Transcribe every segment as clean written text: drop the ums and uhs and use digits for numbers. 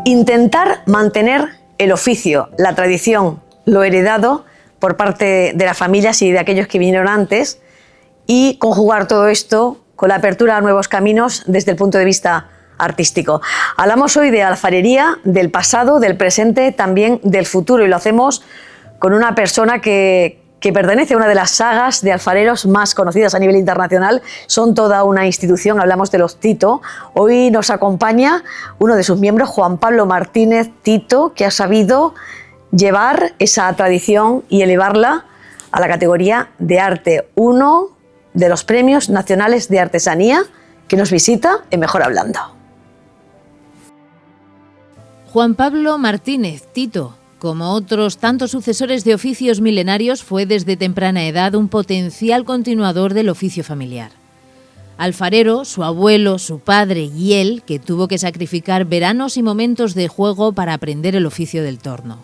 Intentar mantener el oficio, la tradición, lo heredado por parte de las familias y de aquellos que vinieron antes, y conjugar todo esto con la apertura a nuevos caminos desde el punto de vista artístico. Hablamos hoy de alfarería, del pasado, del presente, también del futuro, y lo hacemos con una persona que pertenece a una de las sagas de alfareros más conocidas a nivel internacional. Son toda una institución, hablamos de los Tito. Hoy nos acompaña uno de sus miembros, Juan Pablo Martínez Tito, que ha sabido llevar esa tradición y elevarla a la categoría de arte. Uno de los premios nacionales de artesanía que nos visita en Mejor Hablando. Juan Pablo Martínez Tito, como otros tantos sucesores de oficios milenarios, fue desde temprana edad un potencial continuador del oficio familiar. Alfarero, su abuelo, su padre y él, que tuvo que sacrificar veranos y momentos de juego para aprender el oficio del torno.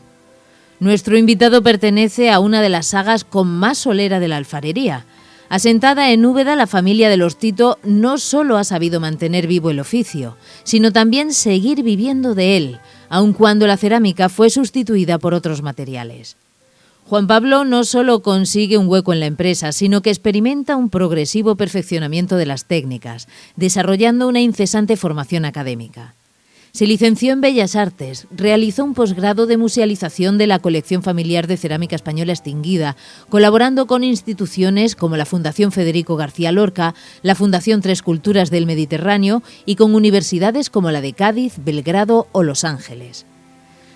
Nuestro invitado pertenece a una de las sagas con más solera de la alfarería. Asentada en Úbeda, la familia de los Tito no solo ha sabido mantener vivo el oficio, sino también seguir viviendo de él, aun cuando la cerámica fue sustituida por otros materiales. Juan Pablo no solo consigue un hueco en la empresa, sino que experimenta un progresivo perfeccionamiento de las técnicas, desarrollando una incesante formación académica. Se licenció en Bellas Artes, realizó un posgrado de musealización de la colección familiar de cerámica española extinguida, colaborando con instituciones como la Fundación Federico García Lorca, la Fundación Tres Culturas del Mediterráneo y con universidades como la de Cádiz, Belgrado o Los Ángeles.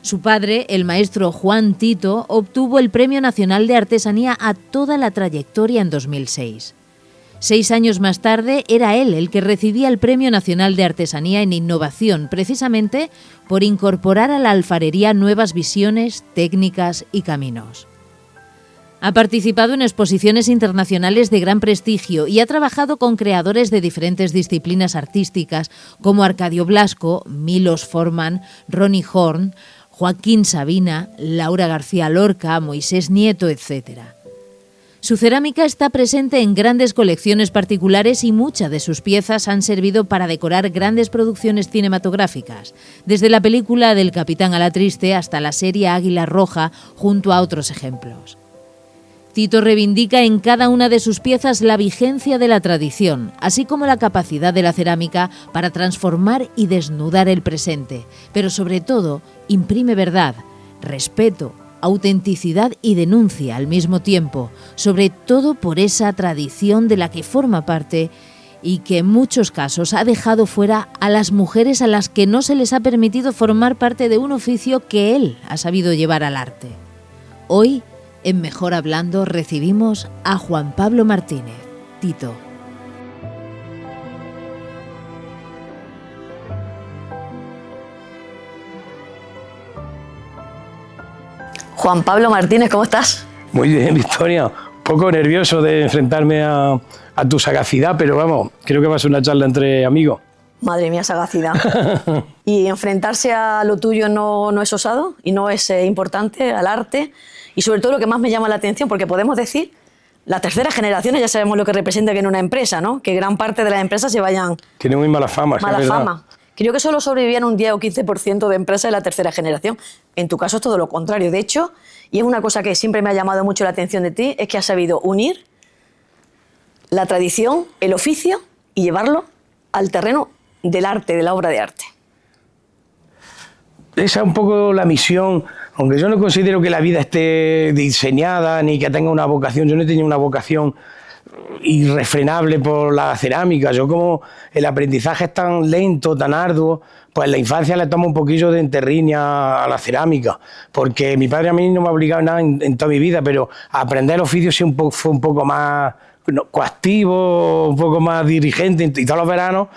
Su padre, el maestro Juan Tito, obtuvo el Premio Nacional de Artesanía a toda la trayectoria en 2006. 6 años más tarde era él el que recibía el Premio Nacional de Artesanía en Innovación, precisamente por incorporar a la alfarería nuevas visiones, técnicas y caminos. Ha participado en exposiciones internacionales de gran prestigio y ha trabajado con creadores de diferentes disciplinas artísticas como Arcadio Blasco, Milos Forman, Ronnie Horn, Joaquín Sabina, Laura García Lorca, Moisés Nieto, etc. Su cerámica está presente en grandes colecciones particulares y muchas de sus piezas han servido para decorar grandes producciones cinematográficas, desde la película del Capitán Alatriste hasta la serie Águila Roja, junto a otros ejemplos. Tito reivindica en cada una de sus piezas la vigencia de la tradición, así como la capacidad de la cerámica para transformar y desnudar el presente, pero sobre todo imprime verdad, respeto, autenticidad y denuncia al mismo tiempo, sobre todo por esa tradición de la que forma parte y que en muchos casos ha dejado fuera a las mujeres a las que no se les ha permitido formar parte de un oficio que él ha sabido llevar al arte. Hoy, en Mejor Hablando, recibimos a Juan Pablo Martínez Tito. Juan Pablo Martínez, ¿cómo estás? Muy bien, Victoria. Un poco nervioso de enfrentarme a tu sagacidad, pero vamos, creo que va a ser una charla entre amigos. Madre mía, sagacidad. ¿Y enfrentarse a lo tuyo no es osado y no es importante, al arte? Y sobre todo lo que más me llama la atención, porque podemos decir, la tercera generación ya sabemos lo que representa que en una empresa, ¿no? Que gran parte de las empresas se vayan... Tiene muy mala fama. Mala fama. Creo que solo sobrevivían un 10 o 15% de empresas de la tercera generación. En tu caso es todo lo contrario. De hecho, y es una cosa que siempre me ha llamado mucho la atención de ti, es que has sabido unir la tradición, el oficio y llevarlo al terreno del arte, de la obra de arte. Esa es un poco la misión, aunque yo no considero que la vida esté diseñada ni que tenga una vocación. Yo no he tenido una vocación irrefrenable por la cerámica. Yo, como el aprendizaje es tan lento, tan arduo, pues en la infancia le tomo un poquillo de enterriña a la cerámica, porque mi padre a mí no me ha obligado a nada en toda mi vida, pero a aprender oficio sí fue un poco más coactivo, un poco más dirigente, y todos los veranos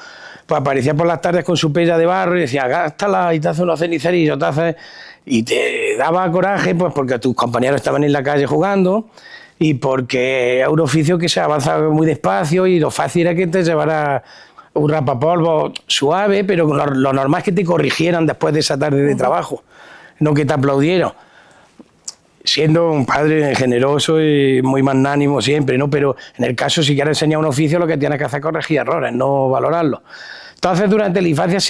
pues aparecía por las tardes con su pella de barro y decía, gástala y te hace unos cenicerillos, y te daba coraje, pues porque tus compañeros estaban en la calle jugando y porque es un oficio que se avanza muy despacio y lo fácil era que te llevara un rapapolvo suave, pero lo normal es que te corrigieran después de esa tarde de trabajo, no que te aplaudieran. Siendo un padre generoso y muy magnánimo siempre, ¿no? Pero en el caso, si quieres enseñar un oficio, lo que tienes que hacer es corregir errores, no valorarlos. Entonces, durante la infancia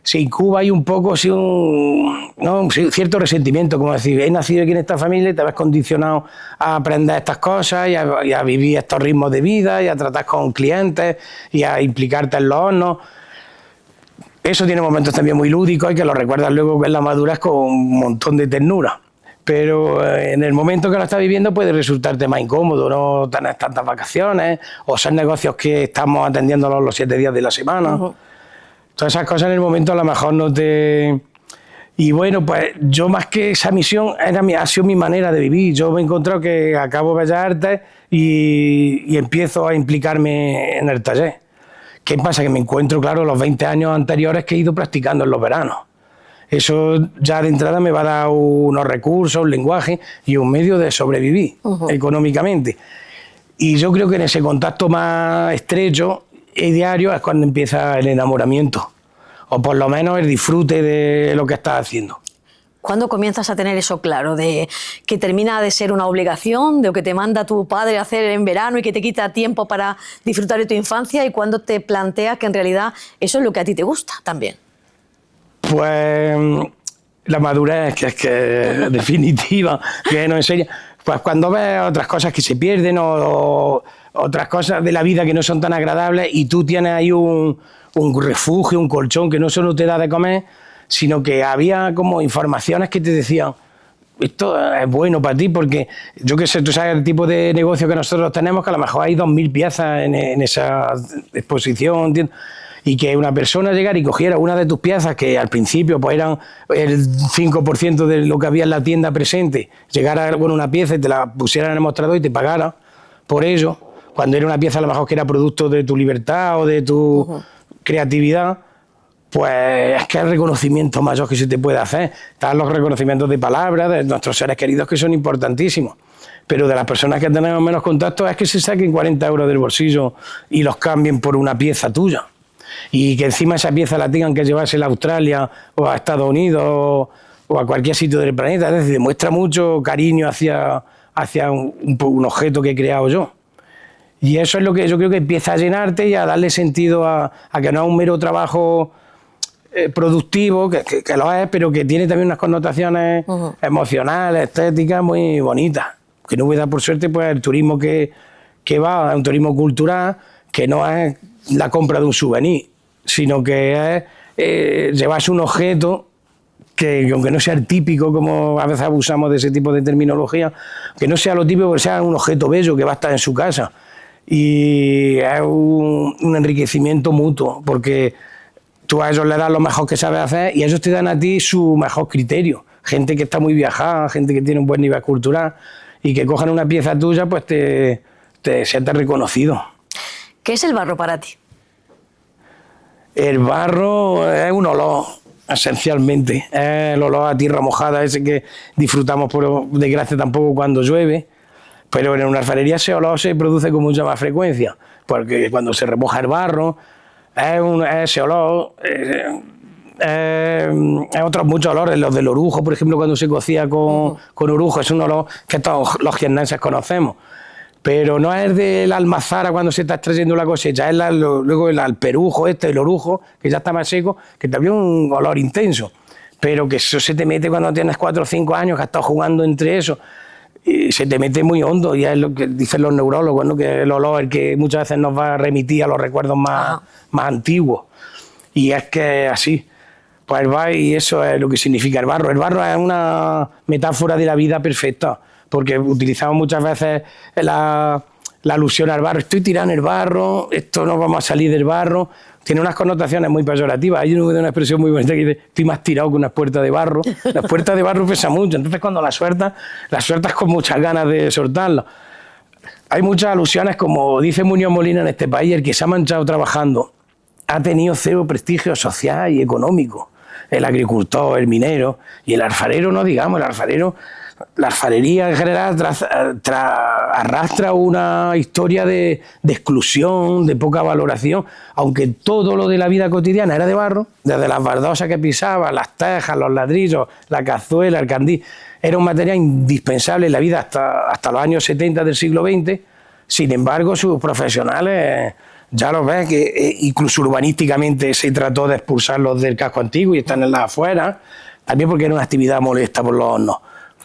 se incuba ahí un poco un cierto resentimiento, como decir, he nacido aquí en esta familia y te ves condicionado a aprender estas cosas y a vivir estos ritmos de vida y a tratar con clientes y a implicarte en los hornos. Eso tiene momentos también muy lúdicos y que lo recuerdas luego en la madurez con un montón de ternura. Pero en el momento que lo estás viviendo puede resultarte más incómodo, no tener tantas vacaciones o ser negocios que estamos atendiendo los 7 días de la semana. Todas esas cosas en el momento a lo mejor no te... Y bueno, pues yo más que esa misión ha sido mi manera de vivir. Yo me he encontrado que acabo Bellas Artes y empiezo a implicarme en el taller. ¿Qué pasa? Que me encuentro, claro, los 20 años anteriores que he ido practicando en los veranos. Eso ya de entrada me va a dar unos recursos, un lenguaje y un medio de sobrevivir económicamente. Y yo creo que en ese contacto más estrecho y diario es cuando empieza el enamoramiento, o por lo menos el disfrute de lo que estás haciendo. ¿Cuándo comienzas a tener eso claro, de que termina de ser una obligación, de lo que te manda tu padre a hacer en verano y que te quita tiempo para disfrutar de tu infancia, y cuándo te planteas que en realidad eso es lo que a ti te gusta también? Pues la madurez, que es definitiva, que nos enseña. Pues cuando ves otras cosas que se pierden o otras cosas de la vida que no son tan agradables y tú tienes ahí un refugio, un colchón que no solo te da de comer, sino que había como informaciones que te decían, esto es bueno para ti, porque yo qué sé, tú sabes el tipo de negocio que nosotros tenemos, que a lo mejor hay 2.000 piezas en esa exposición, ¿entiendes? Y que una persona llegara y cogiera una de tus piezas, que al principio pues eran el 5% de lo que había en la tienda presente, llegara con una pieza y te la pusiera en el mostrador y te pagara por ello, cuando era una pieza a lo mejor que era producto de tu libertad o de tu creatividad, pues es que el reconocimiento mayor que se te puede hacer. Están los reconocimientos de palabras de nuestros seres queridos, que son importantísimos, pero de las personas que tenemos menos contacto es que se saquen 40 euros del bolsillo y los cambien por una pieza tuya. Y que encima esa pieza la tengan que llevarse a Australia o a Estados Unidos o a cualquier sitio del planeta. Es decir, demuestra mucho cariño hacia un objeto que he creado yo. Y eso es lo que yo creo que empieza a llenarte y a darle sentido a que no es un mero trabajo productivo, que lo es, pero que tiene también unas connotaciones emocionales, estéticas muy bonitas. Que no voy a dar por suerte pues el turismo que va, es un turismo cultural, que no es la compra de un souvenir, sino que es llevarse un objeto que, aunque no sea el típico, como a veces abusamos de ese tipo de terminología, que no sea lo típico, que sea un objeto bello que va a estar en su casa. Y es un enriquecimiento mutuo, porque tú a ellos le das lo mejor que sabes hacer y ellos te dan a ti su mejor criterio. Gente que está muy viajada, gente que tiene un buen nivel cultural y que cojan una pieza tuya, pues te sientes reconocido. ¿Qué es el barro para ti? El barro es un olor, esencialmente. Es el olor a tierra mojada, ese que disfrutamos, por desgracia, tampoco cuando llueve. Pero en una alfarería ese olor se produce con mucha más frecuencia, porque cuando se remoja el barro, ese olor, otros muchos olores, los del orujo, por ejemplo, cuando se cocía con orujo, es un olor que todos los jiennenses conocemos. Pero no es del almazara cuando se está extrayendo la cosecha, es luego el alperujo, el orujo, que ya está más seco, que también es un olor intenso, pero que eso se te mete cuando tienes 4 o 5 años, que has estado jugando entre eso, y se te mete muy hondo, y es lo que dicen los neurólogos, ¿no? Que el olor es el que muchas veces nos va a remitir a los recuerdos más antiguos, y es que así. Pues y eso es lo que significa el barro. El barro es una metáfora de la vida perfecta, porque utilizamos muchas veces la alusión al barro. Estoy tirado en el barro, esto no vamos a salir del barro. Tiene unas connotaciones muy peyorativas. Hay una expresión muy bonita que dice, estoy más tirado que unas puertas de barro. Las puertas de barro pesan mucho, entonces cuando las sueltas con muchas ganas de soltarlas. Hay muchas alusiones, como dice Muñoz Molina en este país, el que se ha manchado trabajando ha tenido cero prestigio social y económico. El agricultor, el minero y el alfarero, no digamos, el alfarero... La alfarería en general arrastra una historia de exclusión, de poca valoración, aunque todo lo de la vida cotidiana era de barro, desde las baldosas que pisaba, las tejas, los ladrillos, la cazuela, el candil, era un material indispensable en la vida hasta los años 70 del siglo XX. Sin embargo, sus profesionales ya lo ves que incluso urbanísticamente se trató de expulsarlos del casco antiguo y están en las afueras, también porque era una actividad molesta por los hornos.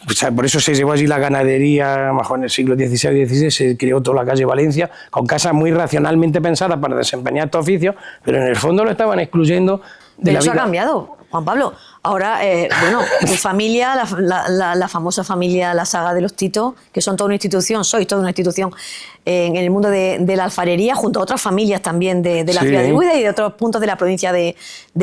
O sea, por eso se llevó allí la ganadería, mejor en el siglo XVI y XVI se creó toda la calle Valencia, con casas muy racionalmente pensadas para desempeñar estos oficios, pero en el fondo lo estaban excluyendo de la vida. Eso ha cambiado, Juan Pablo. Ahora, bueno, tu familia, la famosa familia, la saga de los Tito, que son toda una institución, sois toda una institución en el mundo de la alfarería, junto a otras familias también de la ciudad de Úbeda y de otros puntos de la provincia de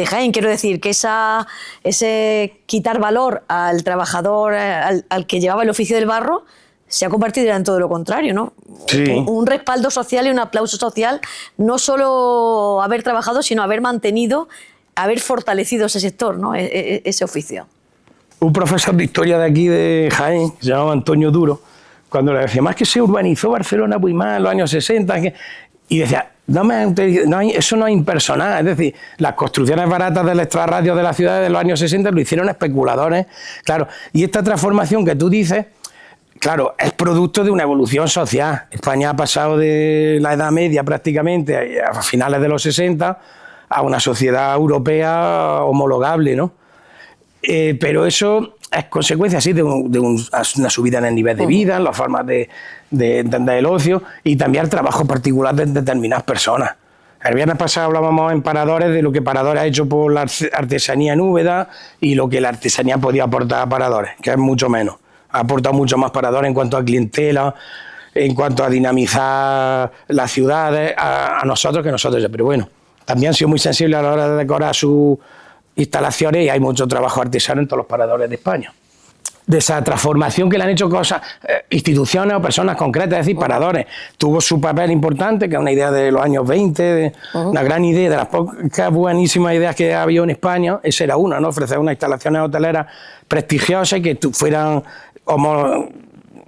Jaén. Quiero decir que ese quitar valor al trabajador, al que llevaba el oficio del barro, se ha convertido en todo lo contrario, ¿no? Sí. Un respaldo social y un aplauso social, no solo haber trabajado, sino haber mantenido, haber fortalecido ese sector, ¿no? Ese oficio. Un profesor de historia de aquí de Jaén, que se llamaba Antonio Duro, cuando le decía, más que se urbanizó Barcelona muy mal en los años 60, y decía, eso no es impersonal, es decir, las construcciones baratas del extrarradio de la ciudad de los años 60 lo hicieron especuladores, claro, y esta transformación que tú dices, claro, es producto de una evolución social. España ha pasado de la Edad Media prácticamente a finales de los 60 a una sociedad europea homologable, ¿no? Pero eso es consecuencia así de una subida en el nivel de vida, en las formas de entender el ocio y también el trabajo particular de determinadas personas. El viernes pasado hablábamos en Paradores de lo que Paradores ha hecho por la artesanía en Úbeda y lo que la artesanía podía aportar a Paradores, que es mucho menos. Ha aportado mucho más Paradores en cuanto a clientela, en cuanto a dinamizar las ciudades, a nosotros que nosotros. Pero bueno, también han sido muy sensibles a la hora de decorar sus instalaciones y hay mucho trabajo artesano en todos los paradores de España. De esa transformación que le han hecho cosas, instituciones o personas concretas, es decir, Paradores, tuvo su papel importante, que es una idea de los años 20, una gran idea, de las pocas buenísimas ideas que ha habido en España, esa era una, ¿no? Ofrecer unas instalaciones hoteleras prestigiosas que fueran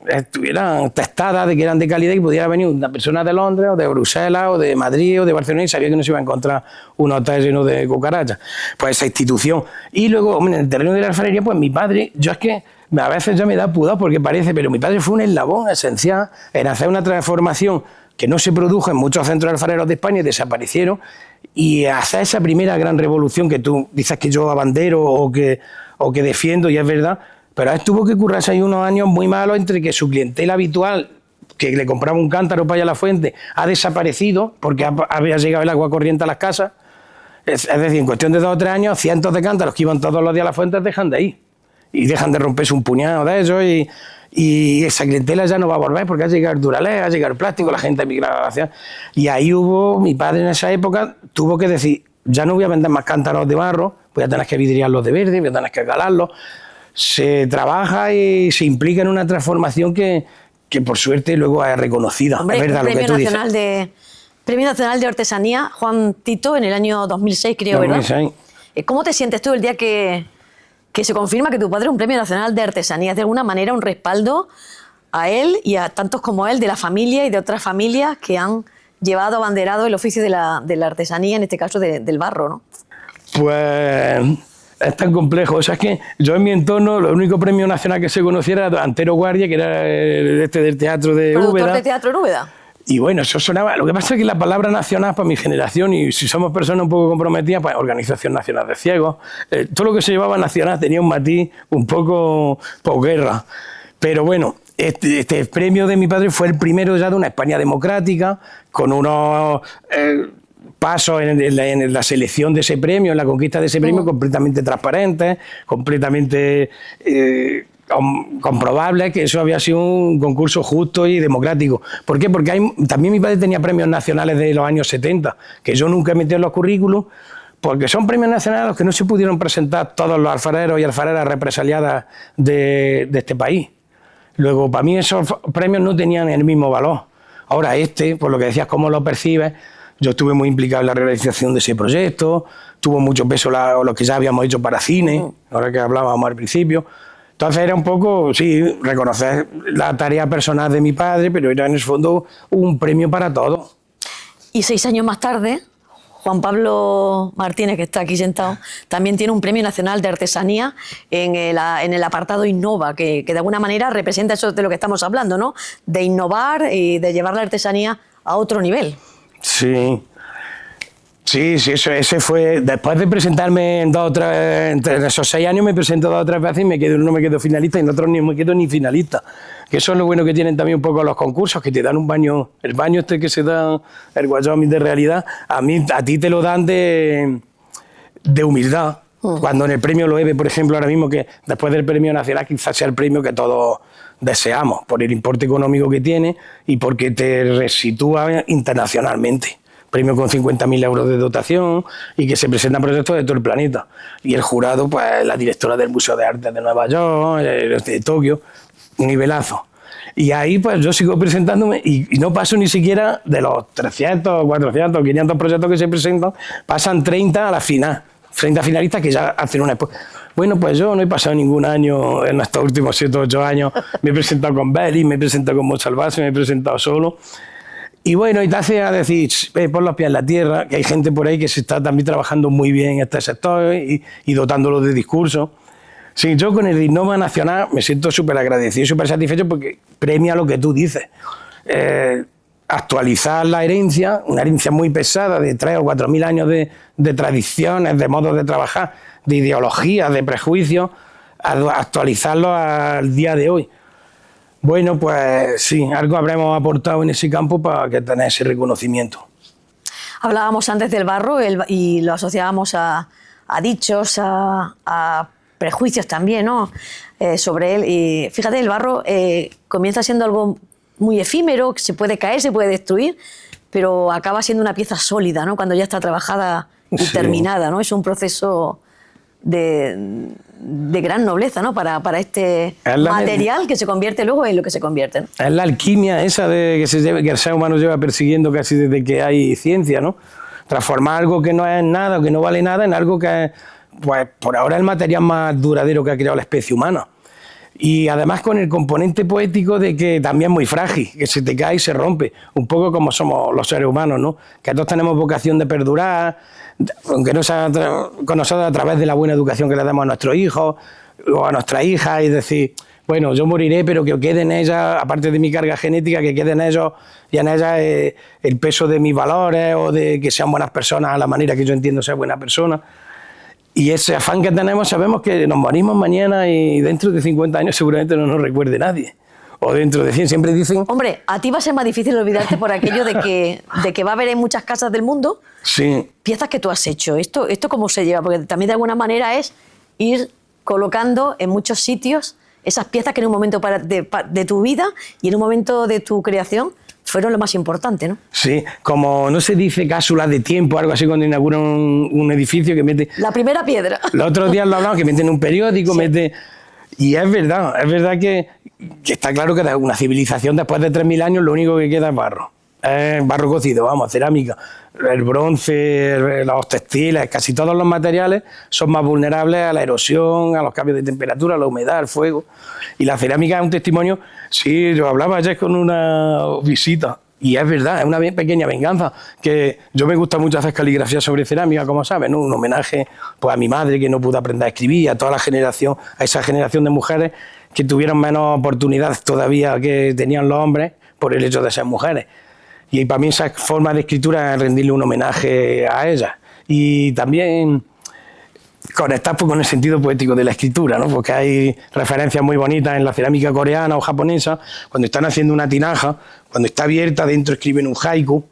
estuvieran testadas de que eran de calidad y pudiera venir una persona de Londres o de Bruselas o de Madrid o de Barcelona y sabía que no se iba a encontrar un hotel lleno de cucarachas. Pues esa institución. Y luego, hombre, en el terreno de la alfarería, pues mi padre, yo es que a veces ya me da pudor porque parece, pero mi padre fue un eslabón esencial en hacer una transformación que no se produjo en muchos centros alfareros de España y desaparecieron, y hacer esa primera gran revolución que tú dices que yo abandero o que defiendo, y es verdad. Pero él tuvo que currarse ahí unos años muy malos entre que su clientela habitual, que le compraba un cántaro para ir a la fuente, ha desaparecido porque había llegado el agua corriente a las casas. Es decir, en cuestión de 2 o 3 años, cientos de cántaros que iban todos los días a la fuente dejan de ir. Y dejan de romperse un puñado de ellos y esa clientela ya no va a volver porque ha llegado el Duralé, ha llegado el plástico, la gente ha migrado hacia... Y ahí mi padre en esa época tuvo que decir, ya no voy a vender más cántaros de barro, voy a tener que vidriarlos de verde, voy a tener que calarlos. Se trabaja y se implica en una transformación que por suerte luego es reconocida. Hombre, es verdad lo que tú dices. Premio Nacional de Artesanía, Juan Tito, en el año 2006, creo, 2006. ¿verdad? ¿Cómo te sientes tú el día que se confirma que tu padre es un Premio Nacional de Artesanía? ¿Es de alguna manera un respaldo a él y a tantos como él, de la familia y de otras familias que han llevado abanderado el oficio de la artesanía, en este caso del barro, ¿no? Pues... es tan complejo, o sea, es que yo en mi entorno, el único premio nacional que se conociera era Antero Guardia, que era del teatro de Úbeda. ¿Productor de teatro en Úbeda? Y bueno, eso sonaba, lo que pasa es que la palabra nacional para mi generación, y si somos personas un poco comprometidas, pues Organización Nacional de Ciegos, todo lo que se llevaba nacional tenía un matiz un poco posguerra. Pero bueno, este premio de mi padre fue el primero ya de una España democrática, con unos... pasos en la selección de ese premio, en la conquista de ese premio, completamente transparentes, completamente comprobables, que eso había sido un concurso justo y democrático. ¿Por qué? Porque también mi padre tenía premios nacionales de los años 70, que yo nunca he metido en los currículos, porque son premios nacionales los que no se pudieron presentar todos los alfareros y alfareras represaliadas de este país. Luego, para mí esos premios no tenían el mismo valor. Ahora por lo que decías, cómo lo percibes. Yo estuve muy implicado en la realización de ese proyecto, tuvo mucho peso lo que ya habíamos hecho para cine, ahora que hablábamos al principio. Entonces era un poco, sí, reconocer la tarea personal de mi padre, pero era en el fondo un premio para todos. Y 6 años más tarde, Juan Pablo Martínez, que está aquí sentado, también tiene un Premio Nacional de Artesanía en el apartado Innova, que de alguna manera representa eso de lo que estamos hablando, ¿no? De innovar y de llevar la artesanía a otro nivel. Sí. Sí, ese fue. Después de presentarme en 2 o 3, entre esos 6 años me presenté 2 o 3 veces y no me quedo finalista, y en otros ni me quedo ni finalista. Que eso es lo bueno que tienen también un poco los concursos, que te dan un baño, el baño este que se da, el Wyoming de realidad, a ti te lo dan de humildad. Cuando en el premio Loewe, por ejemplo, ahora mismo, que después del premio nacional quizás sea el premio que todos deseamos, por el importe económico que tiene y porque te resitúa internacionalmente. Premio con 50.000 euros de dotación y que se presentan proyectos de todo el planeta. Y el jurado, pues la directora del Museo de Arte de Nueva York, de Tokio, un nivelazo. Y ahí pues yo sigo presentándome y no paso ni siquiera de los 300, 400, 500 proyectos que se presentan, pasan 30 a la final, 30 finalistas que ya hacen una exposición. Bueno, pues yo no he pasado ningún año en estos últimos 7 o 8 años, me he presentado con Belli, me he presentado con Mozart Base, me he presentado solo. Y bueno, y te hace a decir, pon los pies en la tierra, que hay gente por ahí que se está también trabajando muy bien en este sector y dotándolo de discursos. Sí, yo con el Innova Nacional me siento súper agradecido y súper satisfecho porque premia lo que tú dices. Actualizar la herencia, una herencia muy pesada de 3.000 o 4.000 años de tradiciones, de modos de trabajar, de ideologías, de prejuicios, actualizarlo al día de hoy. Bueno, pues sí, algo habremos aportado en ese campo para que tenga ese reconocimiento. Hablábamos antes del barro y lo asociábamos a dichos, a prejuicios también, ¿no? Sobre él. Y fíjate, el barro comienza siendo algo muy efímero, que se puede caer, se puede destruir, pero acaba siendo una pieza sólida, ¿no? Cuando ya está trabajada y terminada, ¿no? Es un proceso de gran nobleza, ¿no? Para este material que se convierte luego en lo que se convierte, ¿no? Es la alquimia esa que el ser humano lleva persiguiendo casi desde que hay ciencia, ¿no? Transformar algo que no es nada, que no vale nada, en algo que es, pues, por ahora el material más duradero que ha creado la especie humana. Y además con el componente poético de que también es muy frágil, que se te cae y se rompe, un poco como somos los seres humanos, ¿no? Que todos tenemos vocación de perdurar, aunque no sea con nosotros, a través de la buena educación que le damos a nuestros hijos o a nuestras hijas, y decir, bueno, yo moriré, pero que quede en ellas, aparte de mi carga genética, que quede en ellos y en ellas el peso de mis valores o de que sean buenas personas a la manera que yo entiendo ser buena persona. Y ese afán que tenemos, sabemos que nos morimos mañana y dentro de 50 años seguramente no nos recuerde nadie. O dentro de 100, siempre dicen... Hombre, a ti va a ser más difícil olvidarte por aquello de que va a haber en muchas casas del mundo piezas que tú has hecho. ¿Esto cómo se lleva? Porque también de alguna manera es ir colocando en muchos sitios esas piezas que en un momento de tu vida y en un momento de tu creación fueron lo más importante, ¿no? Sí, como no se dice cápsulas de tiempo, algo así, cuando inauguran un edificio que mete... La primera piedra. Los otros días lo hablamos, que meten un periódico, sí. Y es verdad que está claro que de una civilización después de 3.000 años lo único que queda es barro. Es barro cocido, vamos, cerámica. El bronce, los textiles, casi todos los materiales son más vulnerables a la erosión, a los cambios de temperatura, a la humedad, al fuego. Y la cerámica es un testimonio. Sí, yo hablaba ayer con una visita y es verdad, es una pequeña venganza, que yo me gusta mucho hacer caligrafía sobre cerámica, como sabes, ¿no? Un homenaje pues, a mi madre, que no pudo aprender a escribir, a toda la generación, a esa generación de mujeres que tuvieron menos oportunidades todavía que tenían los hombres por el hecho de ser mujeres. Y para mí esa forma de escritura es rendirle un homenaje a ellas. Y también conectar pues, con el sentido poético de la escritura, ¿no? Porque hay referencias muy bonitas en la cerámica coreana o japonesa, cuando están haciendo una tinaja, cuando está abierta, dentro escriben un haiku,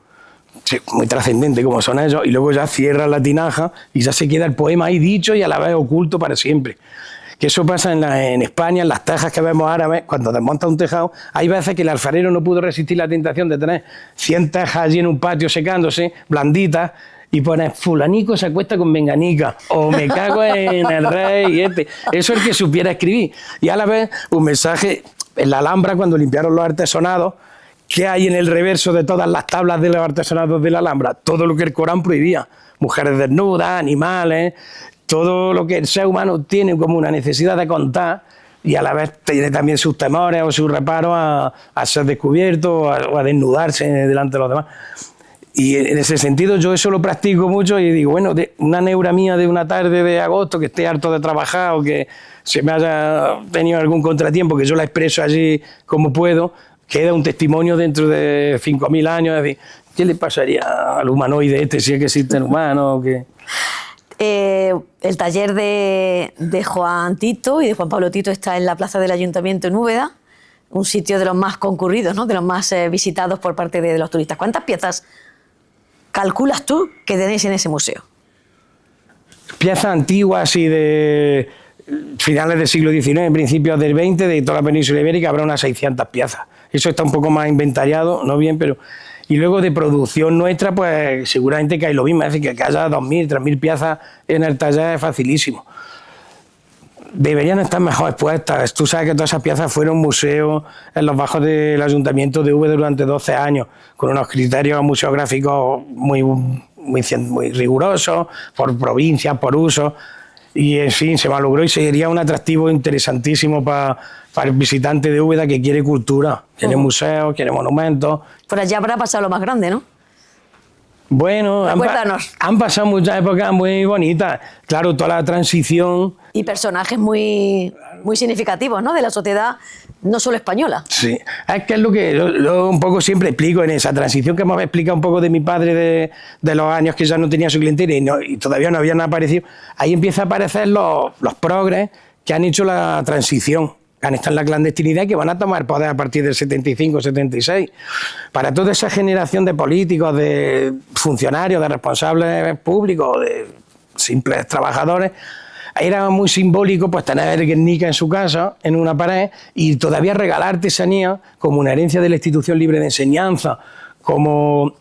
muy trascendente como son ellos, y luego ya cierran la tinaja y ya se queda el poema ahí dicho y a la vez oculto para siempre. Que eso pasa en España, en las tejas que vemos árabes, cuando desmonta un tejado, hay veces que el alfarero no pudo resistir la tentación de tener 100 tejas allí en un patio secándose, blanditas, y pones fulanico se acuesta con menganica, o me cago en el rey, y este. Eso es el que supiera escribir. Y a la vez un mensaje en la Alhambra, cuando limpiaron los artesonados, ¿qué hay en el reverso de todas las tablas de los artesonados de la Alhambra? Todo lo que el Corán prohibía. Mujeres desnudas, animales, todo lo que el ser humano tiene como una necesidad de contar, y a la vez tiene también sus temores o sus reparos a ser descubierto o a desnudarse delante de los demás. Y en ese sentido yo eso lo practico mucho y digo, bueno, una neura mía de una tarde de agosto que esté harto de trabajar o que se me haya tenido algún contratiempo, que yo la expreso allí como puedo, queda un testimonio dentro de 5.000 años, es decir, ¿Qué le pasaría al humanoide este si es que existe el humano? Que... El taller de Juan Tito y de Juan Pablo Tito está en la plaza del Ayuntamiento en Úbeda, un sitio de los más concurridos, ¿no? De los más visitados por parte de los turistas. ¿Cuántas piezas calculas tú que tenéis en ese museo? Piezas antiguas y de finales del siglo XIX, principios del XX, de toda la península ibérica, habrá unas 600 piezas. Eso está un poco más inventariado, no bien, pero... Y luego de producción nuestra, pues seguramente que hay lo mismo, es decir, que haya 2.000, 3.000 piezas en el taller es facilísimo. Deberían estar mejor expuestas. Tú sabes que todas esas piezas fueron museos en los bajos del Ayuntamiento de Úbeda durante 12 años, con unos criterios museográficos muy rigurosos, por provincias, por uso, y en fin, se malogró y sería un atractivo interesantísimo para el visitante de Úbeda que quiere cultura, quiere museos, quiere monumentos. Por allá habrá pasado lo más grande, ¿no? Bueno, Recuérdanos. han pasado muchas épocas muy bonitas. Claro, toda la transición... Y personajes muy significativos, ¿no? De la sociedad, no solo española. Sí, es que es lo que yo un poco siempre explico en esa transición que me había explicado un poco de mi padre de los años que ya no tenía su clientela y todavía no habían aparecido. Ahí empiezan a aparecer los progres que han hecho la transición, que han estado en la clandestinidad y que van a tomar poder a partir del 75, 76. Para toda esa generación de políticos, de funcionarios, de responsables públicos, de simples trabajadores, era muy simbólico pues tener Guernica en su casa, en una pared, y todavía regalar artesanía como una herencia de la institución libre de enseñanza, como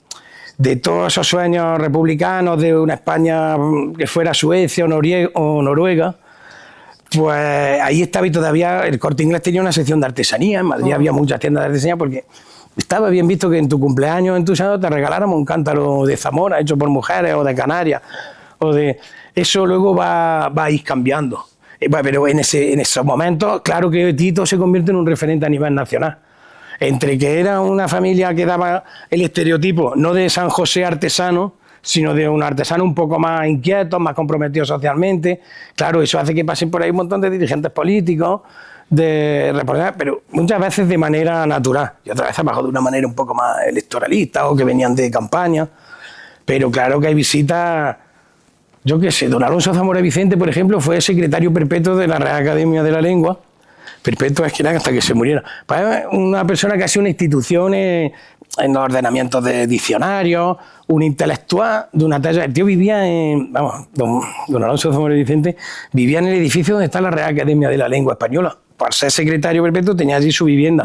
de todos esos sueños republicanos de una España que fuera Suecia o Noruega. Pues ahí estaba y todavía el Corte Inglés tenía una sección de artesanía. En Madrid había muchas tiendas de artesanía porque estaba bien visto que en tu cumpleaños, en tu santo, te regaláramos un cántaro de Zamora hecho por mujeres o de Canarias. Eso luego va a ir cambiando. Pero en esos momentos, claro que Tito se convierte en un referente a nivel nacional. Entre que era una familia que daba el estereotipo, no de San José artesano, sino de un artesano un poco más inquieto, más comprometido socialmente. Claro, eso hace que pasen por ahí un montón de dirigentes políticos, pero muchas veces de manera natural, y otras veces bajo de una manera un poco más electoralista o que venían de campaña. Pero claro que hay visitas, yo qué sé, don Alonso Zamora Vicente, por ejemplo, fue secretario perpetuo de la Real Academia de la Lengua. Perpetua es que era hasta que se muriera. Una persona que ha sido una institución en los ordenamientos de diccionarios, un intelectual de una talla. El tío vivía don Alonso Zamora Vicente vivía en el edificio donde está la Real Academia de la Lengua Española. Por ser secretario perpetuo tenía allí su vivienda.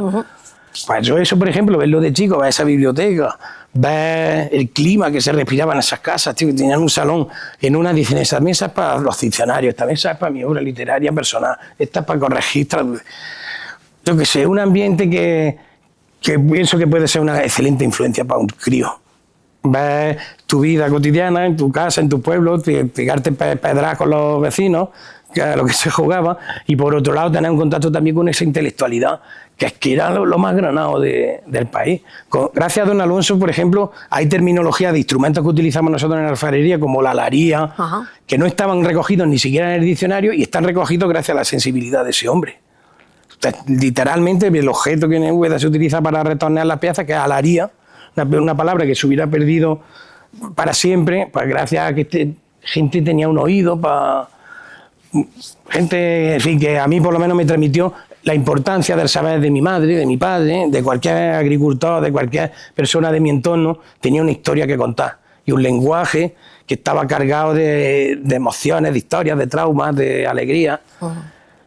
Pues yo eso, por ejemplo, verlo de chico, ver esa biblioteca, ver el clima que se respiraba en esas casas, tío, que tenían un salón, en una dicen, esa mesa es para los diccionarios, esta mesa es para mi obra literaria personal, esta es para corregir, yo qué sé, un ambiente que pienso que puede ser una excelente influencia para un crío. Ver tu vida cotidiana en tu casa, en tu pueblo, pegarte pedras con los vecinos, que era lo que se jugaba, y por otro lado tener un contacto también con esa intelectualidad, que es que era lo más granado del país. Gracias a don Alonso, por ejemplo, hay terminología de instrumentos que utilizamos nosotros en la alfarería, como la laría, que no estaban recogidos ni siquiera en el diccionario y están recogidos gracias a la sensibilidad de ese hombre. Literalmente, el objeto que en Úbeda se utiliza para retornear las piezas, que es alaría, una palabra que se hubiera perdido para siempre, pues gracias a que gente tenía un oído para... Gente, en fin, que a mí por lo menos me transmitió la importancia del saber de mi madre, de mi padre, de cualquier agricultor, de cualquier persona de mi entorno, tenía una historia que contar y un lenguaje que estaba cargado de emociones, de historias, de traumas, de alegría.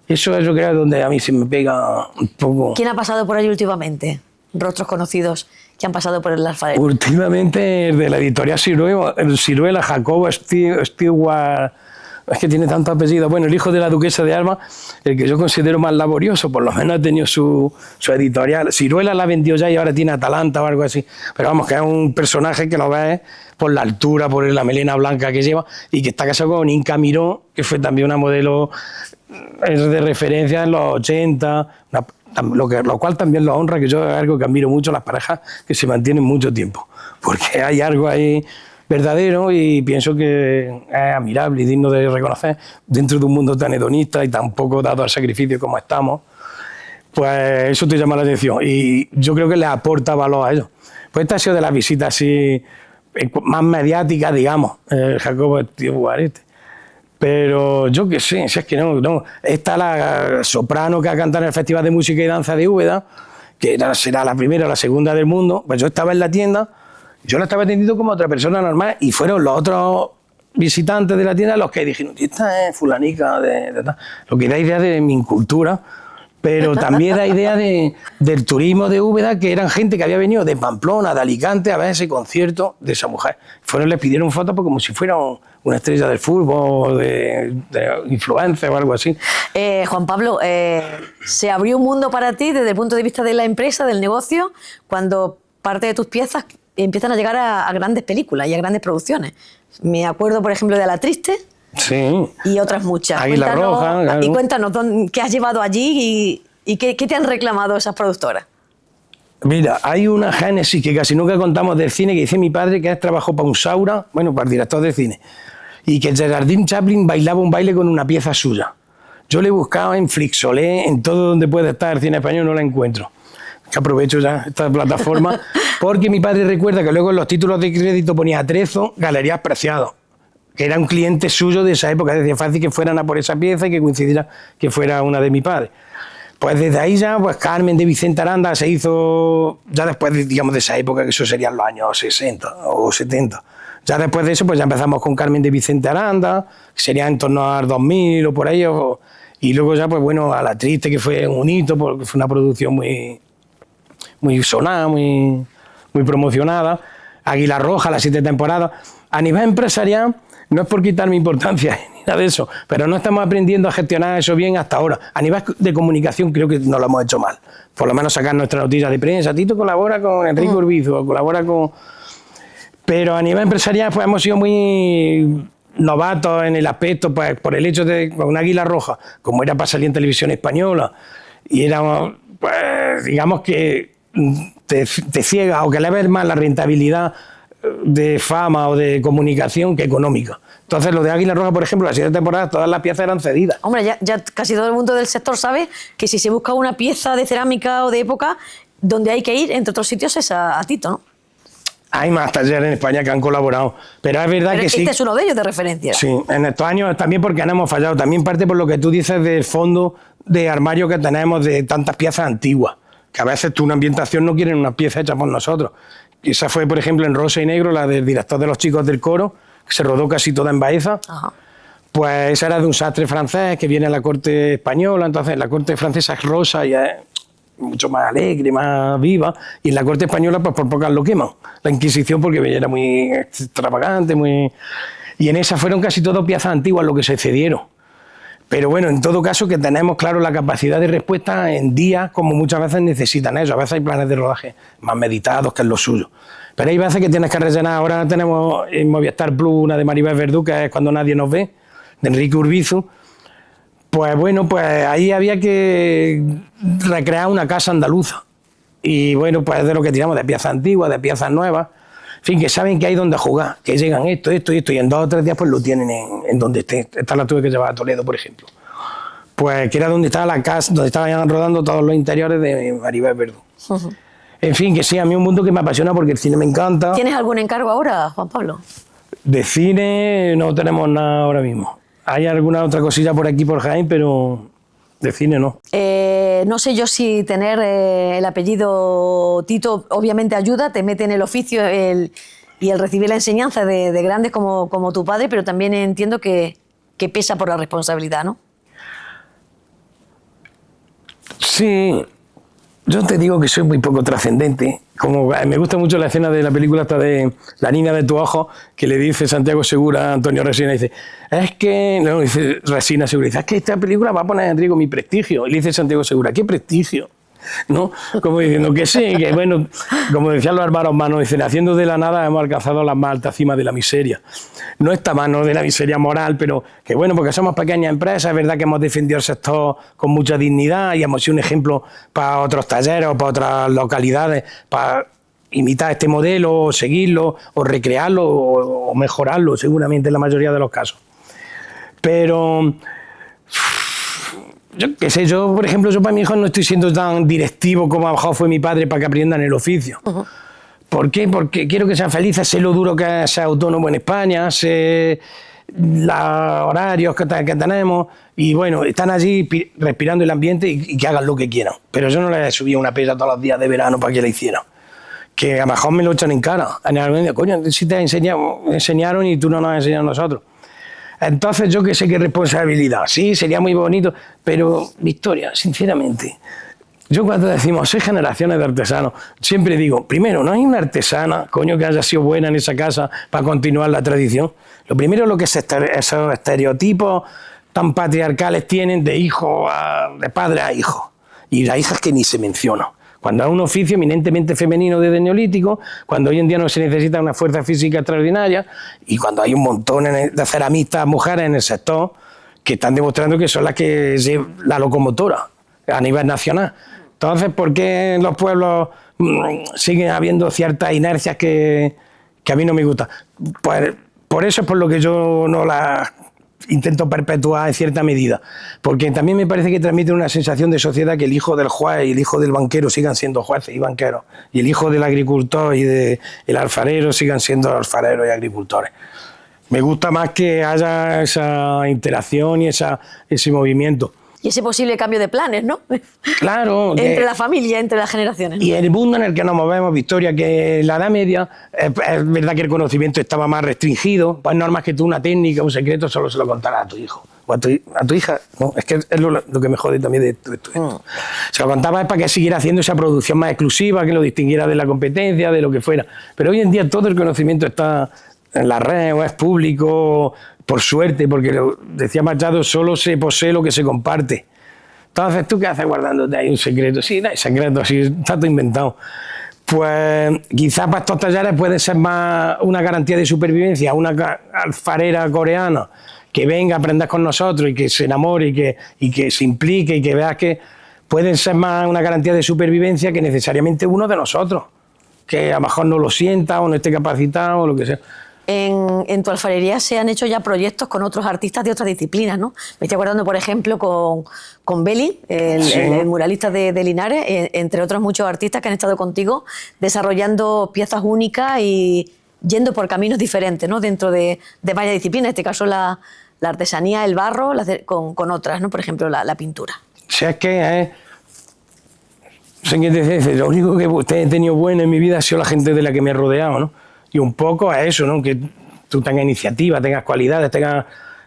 Eso es, yo creo, donde a mí se me pega un poco. ¿Quién ha pasado por ahí últimamente? Rostros conocidos que han pasado por el alfarería. Últimamente el de la editorial Ciruela, Jacobo Stewart. Es que tiene tantos apellidos. Bueno, el hijo de la duquesa de Alba, el que yo considero más laborioso, por lo menos ha tenido su editorial. Ciruela la vendió ya y ahora tiene Atalanta o algo así. Pero vamos, que es un personaje que lo ves por la altura, por la melena blanca que lleva, y que está casado con Inca Miró, que fue también una modelo de referencia en los 80, lo cual también lo honra, que yo es algo que admiro mucho, las parejas que se mantienen mucho tiempo. Porque hay algo ahí verdadero y pienso que es admirable y digno de reconocer dentro de un mundo tan hedonista y tan poco dado al sacrificio como estamos, pues eso te llama la atención y yo creo que le aporta valor a ellos. Pues esta ha sido de las visitas así más mediáticas, digamos, Jacobo el tío Bugarete. Pero yo qué sé, si es que no. Está la soprano que ha cantado en el Festival de Música y Danza de Úbeda, que será la primera o la segunda del mundo. Pues yo estaba en la tienda, yo la estaba atendiendo como otra persona normal, y fueron los otros visitantes de la tienda los que dijeron, esta es fulanica, lo que da idea de mi incultura, pero también da idea del turismo de Úbeda, que eran gente que había venido de Pamplona, de Alicante, a ver ese concierto de esa mujer. Les pidieron fotos pues, como si fuera una estrella del fútbol, de influencer o algo así. Juan Pablo, ¿se abrió un mundo para ti desde el punto de vista de la empresa, del negocio, cuando parte de tus piezas empiezan a llegar a grandes películas y a grandes producciones? Me acuerdo, por ejemplo, de A la Triste. Sí. Y otras muchas. Águila Roja, claro. Y cuéntanos, ¿qué has llevado allí y qué te han reclamado esas productoras? Mira, hay una génesis que casi nunca contamos del cine, que dice mi padre, que trabajó para un Saura, bueno, para el director de cine, y que Gerardine Chaplin bailaba un baile con una pieza suya. Yo le he buscado en Flixolé, en todo donde puede estar el cine español, no la encuentro. Que aprovecho ya esta plataforma, porque mi padre recuerda que luego en los títulos de crédito ponía Atrezo, Galerías Preciados, que era un cliente suyo de esa época, decía fácil que fueran a por esa pieza y que coincidiera que fuera una de mi padre. Pues desde ahí ya, pues Carmen de Vicente Aranda se hizo, ya después de, digamos, de esa época, que eso serían los años 60 o 70. Ya después de eso, pues ya empezamos con Carmen de Vicente Aranda, que sería en torno al 2000 o por ahí, y luego ya, pues bueno, A la Triste, que fue un hito, porque fue una producción muy sonada, muy promocionada. Águila Roja, las 7 temporadas. A nivel empresarial, no es por quitarme importancia ni nada de eso, pero no estamos aprendiendo a gestionar eso bien hasta ahora. A nivel de comunicación creo que no lo hemos hecho mal. Por lo menos sacar nuestras noticias de prensa. Tito colabora con Enrique Urbizu, colabora con... Pero a nivel empresarial pues hemos sido muy novatos en el aspecto, pues por el hecho de con una Águila Roja, como era para salir en televisión española, y era, pues, digamos que te ciega o que le ves más la rentabilidad de fama o de comunicación que económica. Entonces, lo de Águila Roja, por ejemplo, las 7 temporadas, todas las piezas eran cedidas. Hombre, ya casi todo el mundo del sector sabe que si se busca una pieza de cerámica o de época, donde hay que ir, entre otros sitios, es a Tito, ¿no? Hay más talleres en España que han colaborado, pero es verdad que sí. Este es uno de ellos de referencia. Sí, en estos años también porque no hemos fallado, también parte por lo que tú dices del fondo de armario que tenemos de tantas piezas antiguas, que a veces tú una ambientación no quieres una pieza hecha por nosotros. Y esa fue, por ejemplo, en Rosa y Negro, la del director de Los Chicos del Coro, que se rodó casi toda en Baeza. Ajá. Pues esa era de un sastre francés que viene a la corte española, entonces la corte francesa es rosa y es mucho más alegre, más viva, y en la corte española pues por pocas lo queman. La Inquisición porque era muy extravagante, y en esa fueron casi todas piezas antiguas lo que se cedieron. Pero bueno, en todo caso que tenemos, claro, la capacidad de respuesta en días como muchas veces necesitan eso. A veces hay planes de rodaje más meditados, que es lo suyo. Pero hay veces que tienes que rellenar. Ahora tenemos en Movistar Plus una de Maribel Verdú, que es Cuando nadie nos ve, de Enrique Urbizu. Pues bueno, pues ahí había que recrear una casa andaluza. Y bueno, pues de lo que tiramos, de piezas antiguas, de piezas nuevas. En fin, que saben que hay donde jugar, que llegan esto, y en 2 o 3 días pues lo tienen en donde esté. Esta la tuve que llevar a Toledo, por ejemplo. Pues que era donde estaba la casa, donde estaban rodando todos los interiores de Maribel Verdú. En fin, que sí, a mí es un mundo que me apasiona porque el cine me encanta. ¿Tienes algún encargo ahora, Juan Pablo? De cine no tenemos nada ahora mismo. Hay alguna otra cosilla por aquí, por Jaén, pero de cine no. No sé yo si tener el apellido Tito obviamente ayuda, te mete en el oficio y el recibir la enseñanza de grandes como tu padre, pero también entiendo que pesa por la responsabilidad, ¿no? Sí, yo te digo que soy muy poco trascendente. Como me gusta mucho la escena de la película esta de La niña de tu ojo, que le dice Santiago Segura a Antonio Resina, dice, es que, no, dice Resina Segura, dice, es que esta película va a poner en riesgo mi prestigio. Y le dice Santiago Segura, ¿qué prestigio? ¿No? Como diciendo que sí, que bueno, como decían los hermanos Manos, dicen, haciendo de la nada hemos alcanzado la más alta cima de la miseria. No está mal, no de la miseria moral, pero que bueno, porque somos pequeñas empresas, es verdad que hemos defendido el sector con mucha dignidad y hemos sido un ejemplo para otros talleres o para otras localidades, para imitar este modelo, o seguirlo, o recrearlo, o mejorarlo, seguramente en la mayoría de los casos. Pero yo qué sé, yo por ejemplo, yo para mi hijo no estoy siendo tan directivo como a lo mejor fue mi padre para que aprendan el oficio. ¿Por qué? Porque quiero que sean felices, sé lo duro que es ser autónomo en España, sé los horarios que tenemos, y bueno, están allí respirando el ambiente y que hagan lo que quieran. Pero yo no les subía una pesa todos los días de verano para que la hicieran. Que a lo mejor me lo echan en cara. Coño, si te enseñaron y tú no nos has enseñado a nosotros. Entonces yo que sé qué responsabilidad. Sí, sería muy bonito, pero Victoria, sinceramente, yo cuando decimos 6 generaciones de artesanos, siempre digo, primero, no hay una artesana, coño, que haya sido buena en esa casa para continuar la tradición. Lo primero es lo que esos estereotipos tan patriarcales tienen de padre a hijo. Y las hijas que ni se mencionan. Cuando es un oficio eminentemente femenino desde Neolítico, cuando hoy en día no se necesita una fuerza física extraordinaria y cuando hay un montón de ceramistas mujeres en el sector que están demostrando que son las que llevan la locomotora a nivel nacional. Entonces, ¿por qué en los pueblos siguen habiendo ciertas inercias que a mí no me gustan? Pues por eso es por lo que yo no las intento perpetuar en cierta medida, porque también me parece que transmite una sensación de sociedad que el hijo del juez y el hijo del banquero sigan siendo jueces y banqueros, y el hijo del agricultor y del alfarero sigan siendo alfareros y agricultores. Me gusta más que haya esa interacción y ese movimiento. Y ese posible cambio de planes, ¿no? Claro. Entre la familia, entre las generaciones, ¿no? Y el mundo en el que nos movemos, Victoria, que en la Edad Media es verdad que el conocimiento estaba más restringido, pues normas que tú una técnica, un secreto, solo se lo contarás a tu hijo. O a tu hija, no, es que es lo que me jode también de esto. Se lo contaba para que siguiera haciendo esa producción más exclusiva, que lo distinguiera de la competencia, de lo que fuera. Pero hoy en día todo el conocimiento está en la red o es público, por suerte, porque decía Machado, solo se posee lo que se comparte. Entonces, ¿tú qué haces guardándote ahí un secreto? Sí, no hay secreto, sí, está todo inventado. Pues quizás para estos talleres puede ser más una garantía de supervivencia, una alfarera coreana que venga a aprender con nosotros y que se enamore y que se implique y que veas que pueden ser más una garantía de supervivencia que necesariamente uno de nosotros, que a lo mejor no lo sienta o no esté capacitado o lo que sea. En tu alfarería se han hecho ya proyectos con otros artistas de otras disciplinas, ¿no? Me estoy acordando, por ejemplo, con Beli, el muralista de Linares, entre otros muchos artistas que han estado contigo desarrollando piezas únicas y yendo por caminos diferentes, ¿no? Dentro de varias disciplinas, en este caso la artesanía, el barro, con otras, ¿no? Por ejemplo, la pintura. O sea, es que sé que te dice, lo único que he tenido bueno en mi vida ha sido la gente de la que me he rodeado, ¿no? Y un poco a eso, ¿no? Que tú tengas iniciativa, tengas cualidades, tengas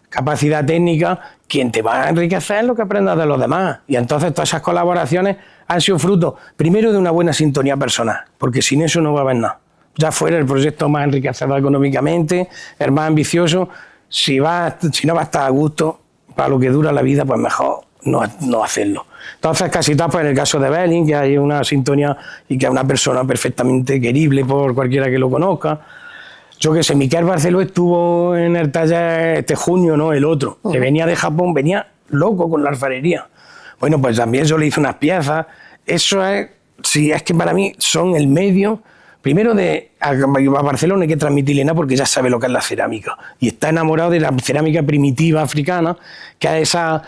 capacidad técnica, quien te va a enriquecer es lo que aprendas de los demás. Y entonces todas esas colaboraciones han sido fruto, primero, de una buena sintonía personal, porque sin eso no va a haber nada. Ya fuera el proyecto más enriquecedor económicamente, el más ambicioso, si no va a estar a gusto para lo que dura la vida, pues mejor no hacerlo. Entonces, casi todo, pues en el caso de Belling, que hay una sintonía y que es una persona perfectamente querible por cualquiera que lo conozca. Yo que sé, Miquel Barceló estuvo en el taller este junio, ¿no? El otro, que venía de Japón, venía loco con la alfarería. Bueno, pues también yo le hice unas piezas. Eso es que para mí son el medio. Primero, a Barcelona hay que transmitirle nada porque ya sabe lo que es la cerámica. Y está enamorado de la cerámica primitiva africana, que es esa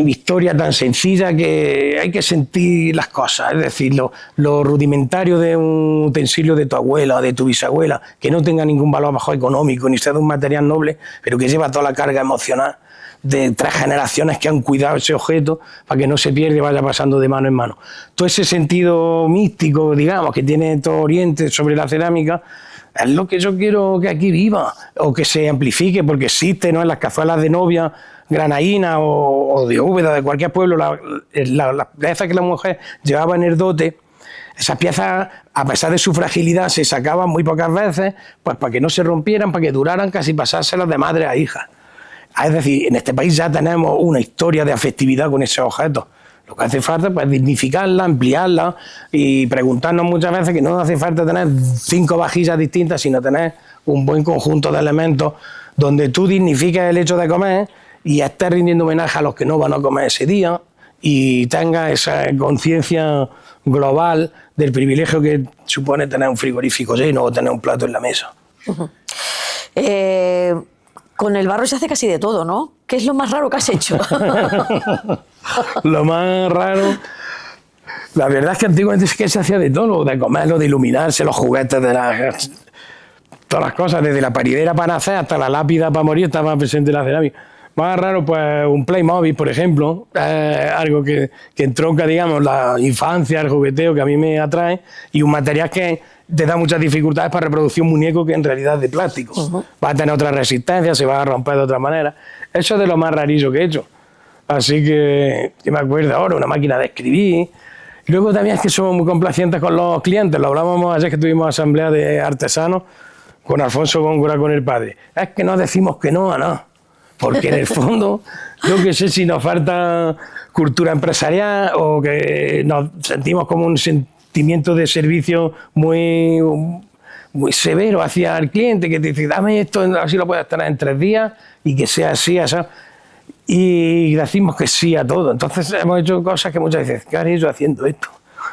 historia tan sencilla que hay que sentir las cosas, es decir, lo rudimentario de un utensilio de tu abuela o de tu bisabuela, que no tenga ningún valor bajo económico ni sea de un material noble, pero que lleva toda la carga emocional de 3 generaciones que han cuidado ese objeto para que no se pierda y vaya pasando de mano en mano. Todo ese sentido místico, digamos, que tiene todo Oriente sobre la cerámica, es lo que yo quiero que aquí viva, o que se amplifique, porque existe, ¿no? En las cazuelas de novia granaína o de Úbeda, de cualquier pueblo, la pieza que la mujer llevaba en el dote, esas piezas, a pesar de su fragilidad, se sacaban muy pocas veces, pues para que no se rompieran, para que duraran, casi pasárselas de madre a hija. Es decir, en este país ya tenemos una historia de afectividad con esos objetos. Lo que hace falta, pues, dignificarla, ampliarla y preguntarnos muchas veces que no hace falta tener 5 vajillas distintas, sino tener un buen conjunto de elementos donde tú dignifiques el hecho de comer y estés rindiendo homenaje a los que no van a comer ese día y tengas esa conciencia global del privilegio que supone tener un frigorífico lleno o tener un plato en la mesa. Con el barro se hace casi de todo, ¿no? ¿Qué es lo más raro que has hecho? Lo más raro... La verdad es que antiguamente es que se hacía de todo, lo de comer, lo de iluminarse, los juguetes, todas las cosas, desde la paridera para nacer hasta la lápida para morir, estaba presente la cerámica. Más raro, pues un Playmobil, por ejemplo, algo que entronca, digamos, la infancia, el jugueteo, que a mí me atrae, y un material que te da muchas dificultades para reproducir un muñeco que en realidad es de plástico. Va a tener otra resistencia, se va a romper de otra manera. Eso es de lo más rarillo que he hecho. Así que me acuerdo ahora, una máquina de escribir. Luego también es que somos muy complacientes con los clientes. Lo hablábamos ayer que tuvimos asamblea de artesanos con Alfonso Góngora, con el padre. Es que no decimos que no a nada. Porque en el fondo, yo que sé si nos falta cultura empresarial o que nos sentimos como un sentimiento de servicio muy severo hacia el cliente, que te dice, dame esto, así lo puedes tener en 3 días y que sea así, así. Y decimos que sí a todo. Entonces hemos hecho cosas que muchas veces, ¿qué haré yo haciendo esto?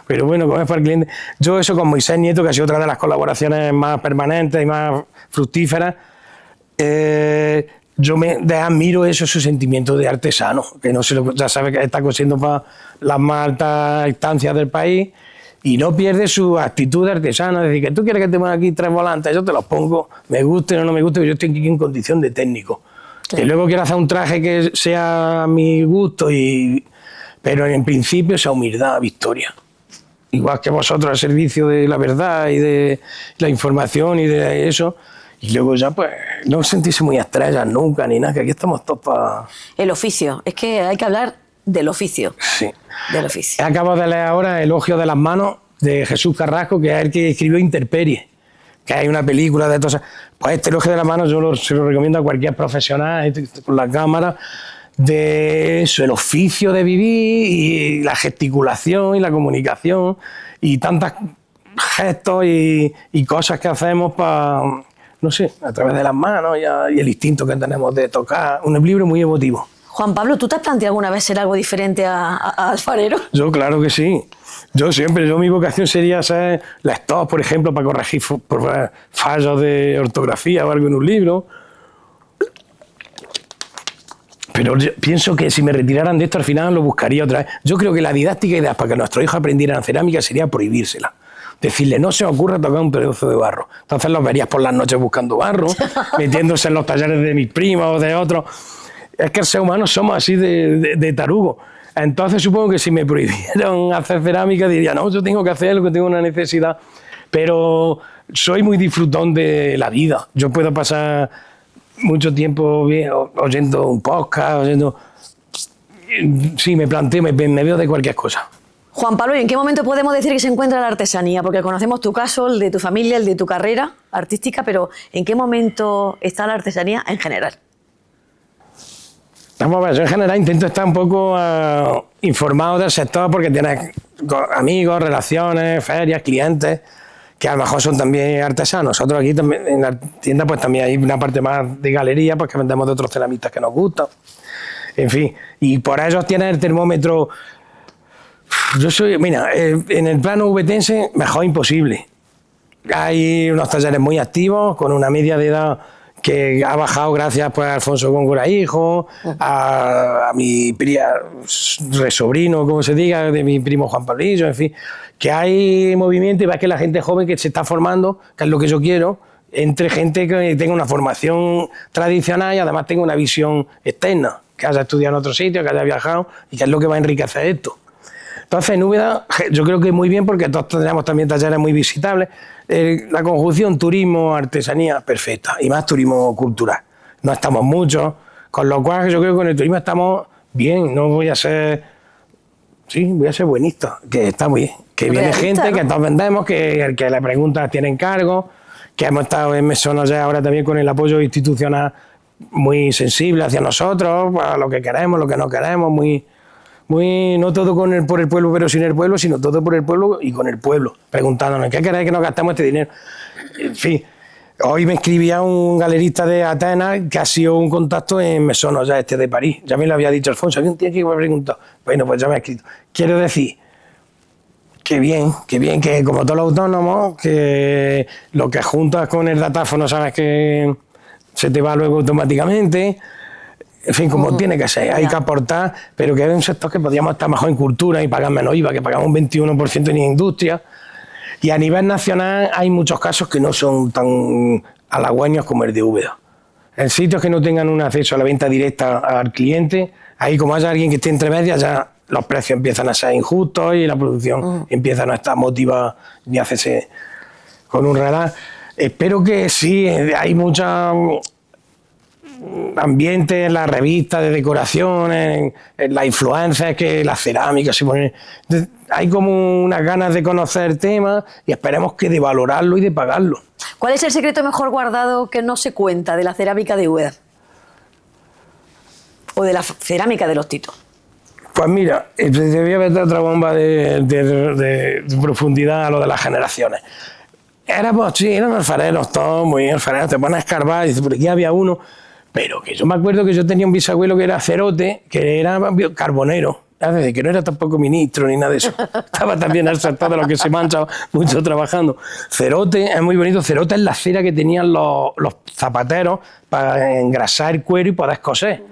Pero bueno, como es para el cliente. Yo eso con Moisés Nieto, que ha sido otra de las colaboraciones más permanentes y más fructíferas, yo me admiro eso, su sentimiento de artesano, que no se lo, ya sabe que está cosiendo para las más altas instancias del país y no pierde su actitud de artesano, es decir, que tú quieres que te ponga aquí 3 volantes, yo te los pongo, me gusten o no me gusten, pero yo estoy aquí en condición de técnico. Sí. Que luego quiero hacer un traje que sea a mi gusto, pero en principio esa humildad, Victoria. Igual que vosotros al servicio de la verdad y de la información y de eso. Y luego ya, pues, no sentirse muy estrellas nunca, ni nada, que aquí estamos todos para... El oficio, es que hay que hablar del oficio. Sí. Del oficio. Acabo de leer ahora Elogio de las manos, de Jesús Carrasco, que es el que escribió Intemperie, que hay una película de todas... Pues este Elogio de las manos yo se lo recomiendo a cualquier profesional, con la cámara, de eso, el oficio de vivir y la gesticulación y la comunicación y tantos gestos y cosas que hacemos para... no sé, a través de las manos y el instinto que tenemos de tocar. Un libro muy emotivo. Juan Pablo, ¿tú te has planteado alguna vez ser algo diferente a alfarero? Yo, claro que sí. Yo mi vocación sería ser lector, por ejemplo, para corregir fallos de ortografía o algo en un libro. Pero yo pienso que si me retiraran de esto, al final lo buscaría otra vez. Yo creo que la didáctica ideal para que nuestros hijos aprendieran cerámica sería prohibírsela. Decirle, no se os ocurra tocar un pedazo de barro. Entonces los verías por las noches buscando barro, metiéndose en los talleres de mis primos o de otros. Es que el ser humano somos así de tarugo. Entonces supongo que si me prohibieran hacer cerámica diría, no, yo tengo que hacerlo, que tengo una necesidad. Pero soy muy disfrutón de la vida. Yo puedo pasar mucho tiempo oyendo un podcast, Sí, me planteo, me veo de cualquier cosa. Juan Pablo, ¿y en qué momento podemos decir que se encuentra la artesanía? Porque conocemos tu caso, el de tu familia, el de tu carrera artística, pero ¿en qué momento está la artesanía en general? Vamos a ver, yo en general intento estar un poco informado del sector porque tienes amigos, relaciones, ferias, clientes, que a lo mejor son también artesanos. Nosotros aquí también, en la tienda pues también hay una parte más de galería, pues que vendemos de otros ceramistas que nos gustan. En fin, y por ellos tienes el termómetro... Yo soy, mira, en el plano ubetense, mejor imposible. Hay unos talleres muy activos, con una media de edad que ha bajado gracias pues, a Alfonso Góngora hijo, a mi sobrino, como se diga, de mi primo Juan Pablillo, en fin, que hay movimiento y ves que la gente joven que se está formando, que es lo que yo quiero, entre gente que tenga una formación tradicional y además tenga una visión externa, que haya estudiado en otro sitio, que haya viajado y que es lo que va a enriquecer esto. Entonces, en Úbeda, yo creo que muy bien porque todos tendremos también talleres muy visitables. La conjunción turismo-artesanía, perfecta. Y más turismo cultural. No estamos muchos, con lo cual yo creo que con el turismo estamos bien. No voy a ser... Sí, voy a ser buenista, que está muy bien. Que viene gente, ¿no? Que todos vendemos, que el que le pregunta tiene encargo, que hemos estado en Mesonos ya ahora también con el apoyo institucional muy sensible hacia nosotros, a lo que queremos, lo que no queremos, muy no todo por el pueblo pero sin el pueblo, sino todo por el pueblo y con el pueblo, preguntándonos ¿qué queréis que nos gastemos este dinero? En fin, hoy me escribía un galerista de Atenas que ha sido un contacto en Mesonos ya de París, ya me lo había dicho Alfonso, había un tío que me preguntó, bueno pues ya me ha escrito, quiero decir que bien, que como todos los autónomos, que lo que juntas con el datáfono sabes que se te va luego automáticamente. En fin, como tiene que ser, hay que aportar, pero que es un sector que podríamos estar mejor en cultura y pagar menos IVA, que pagamos un 21% en industria. Y a nivel nacional hay muchos casos que no son tan halagüeños como el de Úbeda. En sitios que no tengan un acceso a la venta directa al cliente, ahí como haya alguien que esté entre medias, ya los precios empiezan a ser injustos y la producción empieza a no estar motivada ni a hacerse con un reloj. Espero que sí, hay muchos ambientes en las revistas de decoración, en las influencias, que la cerámica se pone. Hay como unas ganas de conocer el tema y esperemos que de valorarlo y de pagarlo. ¿Cuál es el secreto mejor guardado que no se cuenta de la cerámica de Úbeda? ¿O de la cerámica de los Titos? Pues mira, te voy a meter otra bomba de profundidad a lo de las generaciones. Eran alfareros, todos muy alfareros, te pones a escarbar y dices, por aquí había uno. Pero que yo me acuerdo que yo tenía un bisabuelo que era cerote, que era carbonero, que no era tampoco ministro ni nada de eso. Estaba también al saltado de lo que se mancha mucho trabajando. Cerote es muy bonito. Cerote es la cera que tenían los zapateros para engrasar el cuero y poder coser.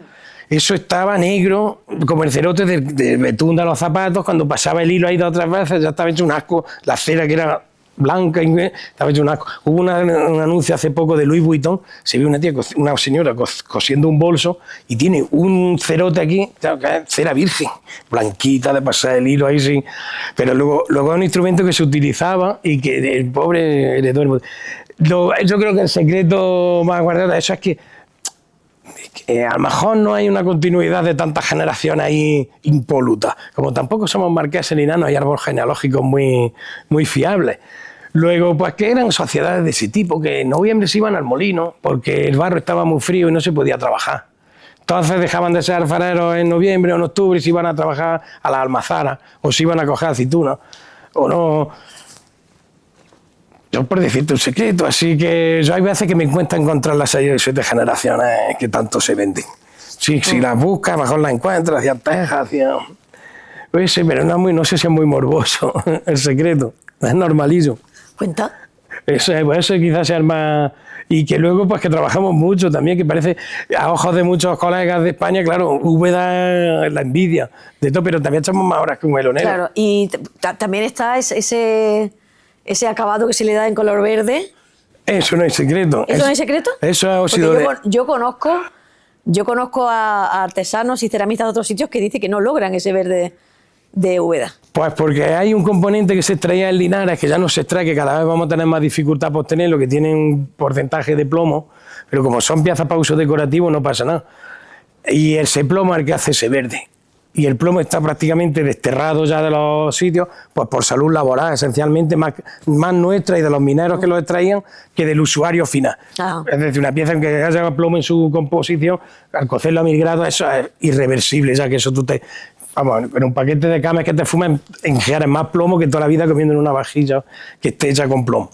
Eso estaba negro, como el cerote de betún de los zapatos. Cuando pasaba el hilo ahí 2 o 3 veces ya estaba hecho un asco. La cera que era blanca, estaba hecho un asco. Hubo un anuncio hace poco de Louis Vuitton, se ve una señora cosiendo un bolso y tiene un cerote aquí, claro, que es cera virgen, blanquita de pasar el hilo ahí, sí. Pero luego es un instrumento que se utilizaba y que el pobre heredó. Yo creo que el secreto más guardado de eso es que a lo mejor no hay una continuidad de tantas generaciones ahí impolutas. Como tampoco somos marqueses ni nada, no hay árboles genealógicos muy fiables. Luego, pues que eran sociedades de ese tipo, que en noviembre se iban al molino porque el barro estaba muy frío y no se podía trabajar. Entonces dejaban de ser alfareros en noviembre o en octubre y se iban a trabajar a las almazaras o se iban a coger aceitunas o no. Yo por decirte un secreto, así que yo hay veces que me cuesta encontrar las 6 o 7 generaciones que tanto se venden. Sí, si las buscas, mejor las encuentras, hacia Texas, hacia... Pues sí, pero no sé si es muy morboso el secreto, es normalillo. ¿Cuenta? Eso quizás sea el más... Y que luego, pues que trabajamos mucho también, que parece, a ojos de muchos colegas de España, claro, Úbeda la envidia de todo, pero también echamos más horas que un melonero. Claro, y también está ese acabado que se le da en color verde. Eso no es secreto. ¿Eso no es secreto? Eso ha sido... Yo conozco a artesanos y ceramistas de otros sitios que dicen que no logran ese verde de Úbeda. Pues porque hay un componente que se extraía en Linares, que ya no se extrae, que cada vez vamos a tener más dificultad por obtenerlo, que tiene un porcentaje de plomo, pero como son piezas para uso decorativo no pasa nada. Y ese plomo es el que hace ese verde. Y el plomo está prácticamente desterrado ya de los sitios, pues por salud laboral, esencialmente más nuestra y de los mineros que lo extraían que del usuario final. Ah. Es decir, una pieza que haya plomo en su composición, al cocerlo a 1000 grados, eso es irreversible, ya que eso tú te... Vamos, en un paquete de cames que te fumen, ingieres más plomo que toda la vida comiendo en una vajilla que esté hecha con plomo.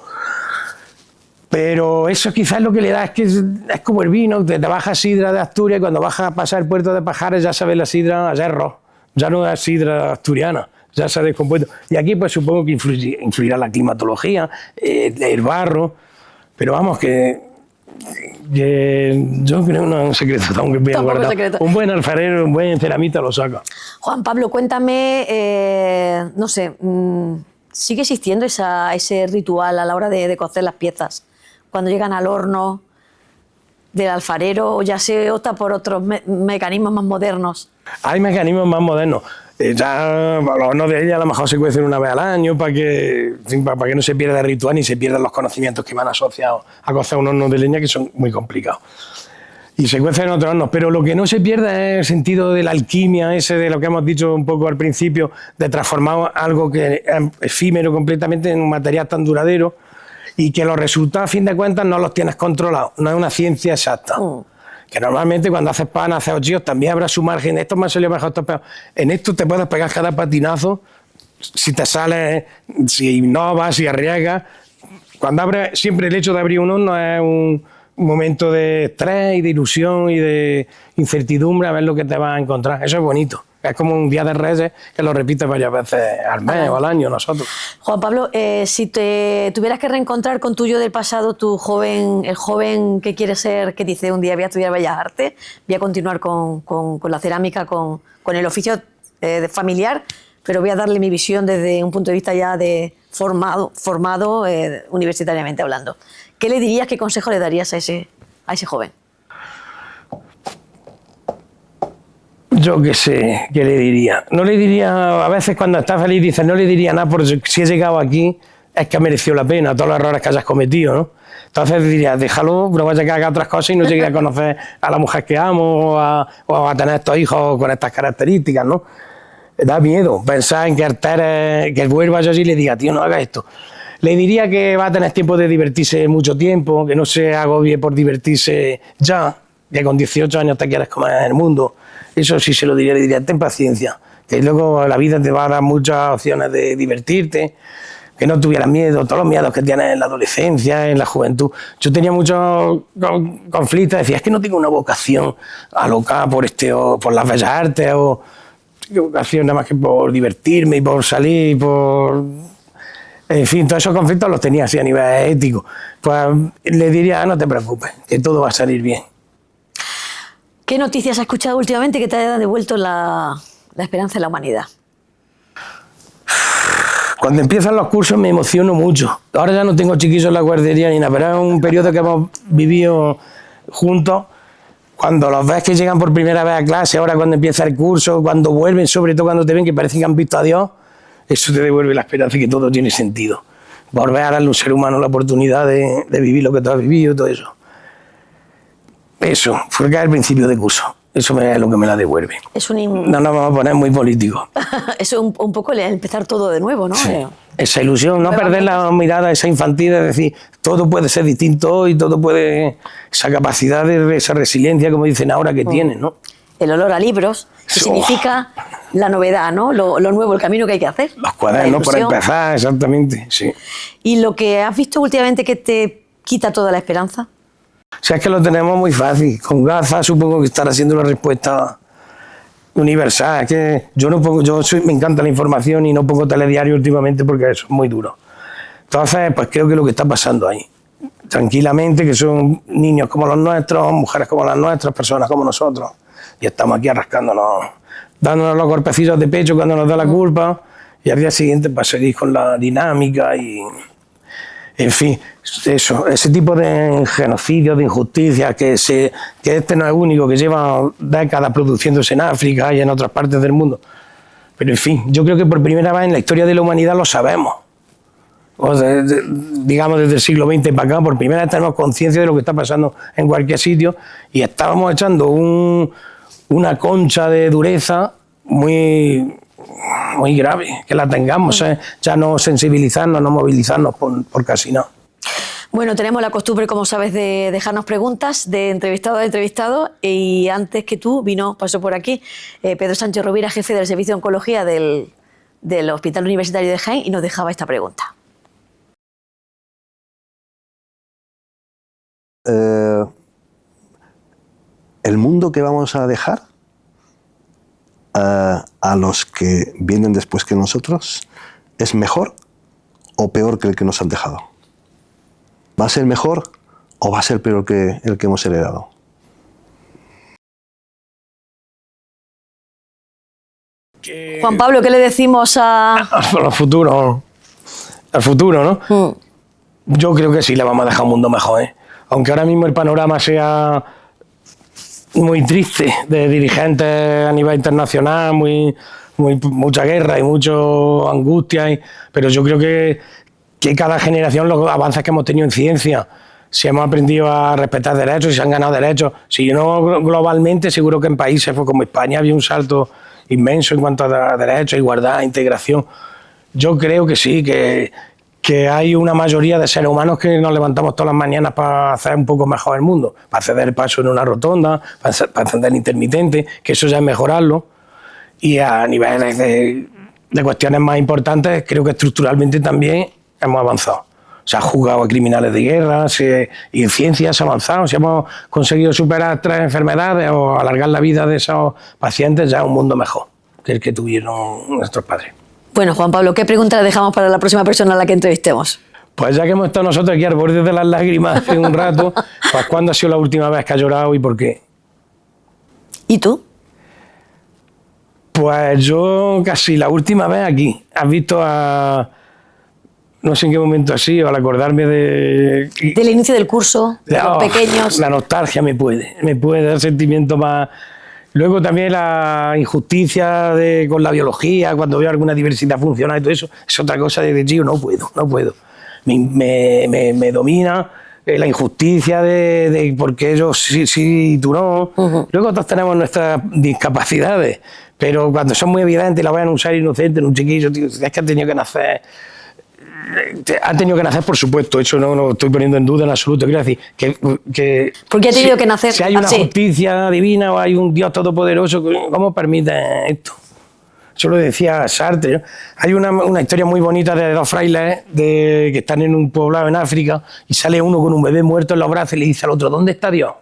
Pero eso quizás lo que le da es que es como el vino, te bajas sidra de Asturias y cuando bajas a pasar el puerto de Pajares ya sabes la sidra a hierro, ya no es sidra asturiana, ya se ha descompuesto. Y aquí pues supongo que influirá la climatología, el barro, pero vamos que yo creo que no es un secreto, aunque bien guardado. Un buen alfarero, un buen ceramita lo saca. Juan Pablo, cuéntame, no sé, ¿sigue existiendo ese ritual a la hora de cocer las piezas? Cuando llegan al horno del alfarero, o ya se opta por otros mecanismos más modernos? Hay mecanismos más modernos. Ya los hornos de ella a lo mejor se cuecen una vez al año para que no se pierda el ritual ni se pierdan los conocimientos que van asociados a cocer un horno de leña, que son muy complicados. Y se cuecen en otros hornos, pero lo que no se pierde es el sentido de la alquimia, ese de lo que hemos dicho un poco al principio, de transformar algo que es efímero completamente en un material tan duradero y que los resultados, a fin de cuentas, no los tienes controlados, no es una ciencia exacta. Que normalmente cuando haces pan, haces ochillos, también habrá su margen. Esto me ha salido mejor, esto peor. En esto te puedes pegar cada patinazo, si te sales, si innovas, si arriesgas. Cuando abres, siempre el hecho de abrir un horno es un momento de estrés y de ilusión y de incertidumbre a ver lo que te vas a encontrar. Eso es bonito. Es como un día de Reyes que lo repite varias veces al mes o al año nosotros. Juan Pablo, si te tuvieras que reencontrar con tu yo del pasado, el joven que quiere ser, que dice un día voy a estudiar Bellas Artes, voy a continuar con la cerámica, con el oficio familiar, pero voy a darle mi visión desde un punto de vista ya de formado universitariamente hablando. ¿Qué le dirías, qué consejo le darías a ese joven? Yo qué sé, ¿qué le diría? No le diría, a veces cuando estás feliz dices, no le diría nada porque si he llegado aquí es que ha merecido la pena, todos los errores que hayas cometido, ¿no? Entonces diría, déjalo, no vaya a que haga otras cosas y no llegue a conocer a la mujer que amo o a tener estos hijos con estas características, ¿no? Da miedo pensar en que vuelva yo así y le diga, tío, no hagas esto. Le diría que va a tener tiempo de divertirse mucho tiempo, que no se agobie por divertirse ya, que con 18 años te quieres comer el mundo. Eso sí se lo diría, le diría, ten paciencia, que luego la vida te va a dar muchas opciones de divertirte, que no tuvieras miedo, todos los miedos que tienes en la adolescencia, en la juventud. Yo tenía muchos conflictos, decía, es que no tengo una vocación alocada por las bellas artes, o tengo vocación nada más que por divertirme y por salir, en fin, todos esos conflictos los tenía así a nivel ético. Pues le diría, no te preocupes, que todo va a salir bien. ¿Qué noticias has escuchado últimamente que te hayan devuelto la esperanza en la humanidad? Cuando empiezan los cursos me emociono mucho. Ahora ya no tengo chiquillos en la guardería ni nada, pero es un periodo que hemos vivido juntos. Cuando los ves que llegan por primera vez a clase, ahora cuando empieza el curso, cuando vuelven, sobre todo cuando te ven que parece que han visto a Dios, eso te devuelve la esperanza y que todo tiene sentido. Volver a darle a un ser humano la oportunidad de vivir lo que tú has vivido, todo eso. Eso, fue el principio de curso. Eso es lo que me la devuelve. No nos vamos a poner muy políticos. Eso es un poco el empezar todo de nuevo, ¿no? Sí. Esa ilusión, no perder la mirada esa infantil de decir, todo puede ser distinto hoy, todo puede... Esa capacidad esa resiliencia, como dicen ahora, que tienen, ¿no? El olor a libros, que significa la novedad, ¿no? Lo nuevo, el camino que hay que hacer. Los cuadernos para empezar, exactamente, sí. ¿Y lo que has visto últimamente que te quita toda la esperanza? O sea, es que lo tenemos muy fácil. Con gafas supongo que estará haciendo una respuesta universal. Es que me encanta la información y no pongo telediario últimamente porque eso es muy duro. Entonces, pues creo que lo que está pasando ahí, tranquilamente, que son niños como los nuestros, mujeres como las nuestras, personas como nosotros, y estamos aquí arrascándonos, dándonos los golpecillos de pecho cuando nos da la culpa, y al día siguiente pues seguir con la dinámica y... En fin, eso, ese tipo de genocidio, de injusticia, que este no es único, que lleva décadas produciéndose en África y en otras partes del mundo. Pero en fin, yo creo que por primera vez en la historia de la humanidad lo sabemos. Digamos desde el siglo XX para acá, por primera vez tenemos conciencia de lo que está pasando en cualquier sitio y estábamos echando una concha de dureza muy grave, que la tengamos, ya no sensibilizarnos, no movilizarnos por casi nada. Bueno, tenemos la costumbre, como sabes, de dejarnos preguntas de entrevistado a entrevistado, y antes que tú pasó por aquí Pedro Sánchez Rovira, jefe del Servicio de Oncología del Hospital Universitario de Jaén, y nos dejaba esta pregunta. ¿El mundo que vamos a dejar a los que vienen después que nosotros es mejor o peor que el que nos han dejado? ¿Va a ser mejor o va a ser peor que el que hemos heredado? Juan Pablo, ¿qué le decimos al futuro, ¿no? Yo creo que sí le vamos a dejar un mundo mejor, ¿eh? Aunque ahora mismo el panorama sea muy triste, de dirigentes a nivel internacional, mucha guerra y mucha angustia, pero yo creo que cada generación, los avances que hemos tenido en ciencia, si hemos aprendido a respetar derechos, si se han ganado derechos, si no globalmente, seguro que en países como España había un salto inmenso en cuanto a derechos, igualdad, integración. Yo creo que sí, que hay una mayoría de seres humanos que nos levantamos todas las mañanas para hacer un poco mejor el mundo, para ceder el paso en una rotonda, para encender el intermitente, que eso ya es mejorarlo. Y a niveles de cuestiones más importantes, creo que estructuralmente también hemos avanzado. Se ha juzgado a criminales de guerra y en ciencia se ha avanzado. Si hemos conseguido superar 3 enfermedades o alargar la vida de esos pacientes, ya es un mundo mejor. que el que tuvieron nuestros padres. Bueno, Juan Pablo, ¿qué pregunta le dejamos para la próxima persona a la que entrevistemos? Pues ya que hemos estado nosotros aquí al borde de las lágrimas hace un rato, pues ¿cuándo ha sido la última vez que has llorado y por qué? ¿Y tú? Pues yo casi la última vez aquí. ¿Has visto a...? No sé en qué momento ha sido, al acordarme de... Del inicio del curso, de los pequeños. La nostalgia me puede dar sentimiento más... Luego también la injusticia con la biología, cuando veo alguna diversidad funcional y todo eso, es otra cosa de chico, no puedo. Me domina la injusticia de porque ellos sí y tú no. Luego todos tenemos nuestras discapacidades, pero cuando son muy evidentes la vayan a usar inocente en un chiquillo, tío, es que han tenido que nacer... Han tenido que nacer, por supuesto, eso no lo estoy poniendo en duda en absoluto. Quiero decir que porque ha tenido que nacer si hay una justicia divina o hay un Dios todopoderoso, ¿cómo permite esto? Eso lo decía Sartre, ¿no? Hay una historia muy bonita de dos frailes que están en un poblado en África y sale uno con un bebé muerto en los brazos y le dice al otro, ¿dónde está Dios?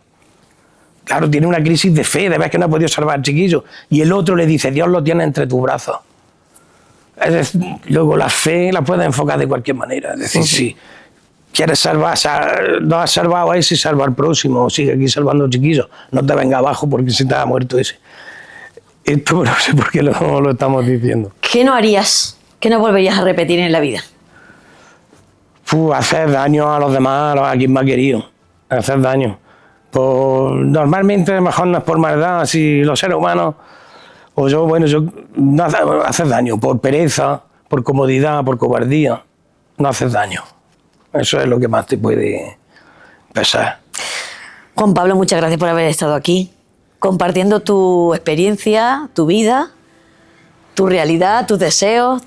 Claro, tiene una crisis de fe, de ver que no ha podido salvar al chiquillo. Y el otro le dice, Dios lo tiene entre tus brazos. Es decir, luego la fe la puedes enfocar de cualquier manera. Es decir, si quieres salvar, no has salvado a ese, salva al próximo, sigue aquí salvando chiquillos, no te venga abajo porque se te ha muerto ese. Esto no sé por qué lo estamos diciendo. ¿Qué no harías, qué no volverías a repetir en la vida? Hacer daño a los demás, a quien me ha querido. Hacer daño. Pues, normalmente, a lo mejor no es por maldad, si los seres humanos... O yo no hacer daño por pereza, por comodidad, por cobardía. No haces daño. Eso es lo que más te puede pesar. Juan Pablo, muchas gracias por haber estado aquí, compartiendo tu experiencia, tu vida, tu realidad, tus deseos,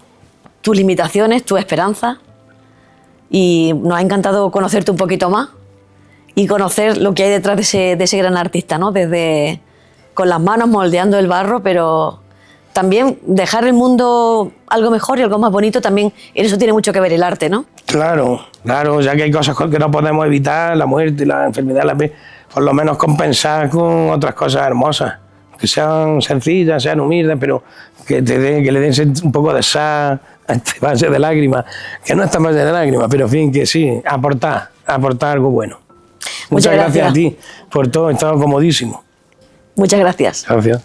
tus limitaciones, tu esperanza. Y nos ha encantado conocerte un poquito más y conocer lo que hay detrás de ese gran artista, ¿no? Desde... con las manos moldeando el barro, pero también dejar el mundo algo mejor y algo más bonito, también en eso tiene mucho que ver el arte, ¿no? Claro, ya que hay cosas que no podemos evitar, la muerte, la enfermedad, por lo menos compensar con otras cosas hermosas, que sean sencillas, sean humildes, pero que le den un poco de sal a este valle de lágrimas, que no es tan valle de lágrimas, pero en fin, que sí, aportar algo bueno. Muchas gracias a ti por todo, he estado comodísimo. Muchas gracias. Gracias.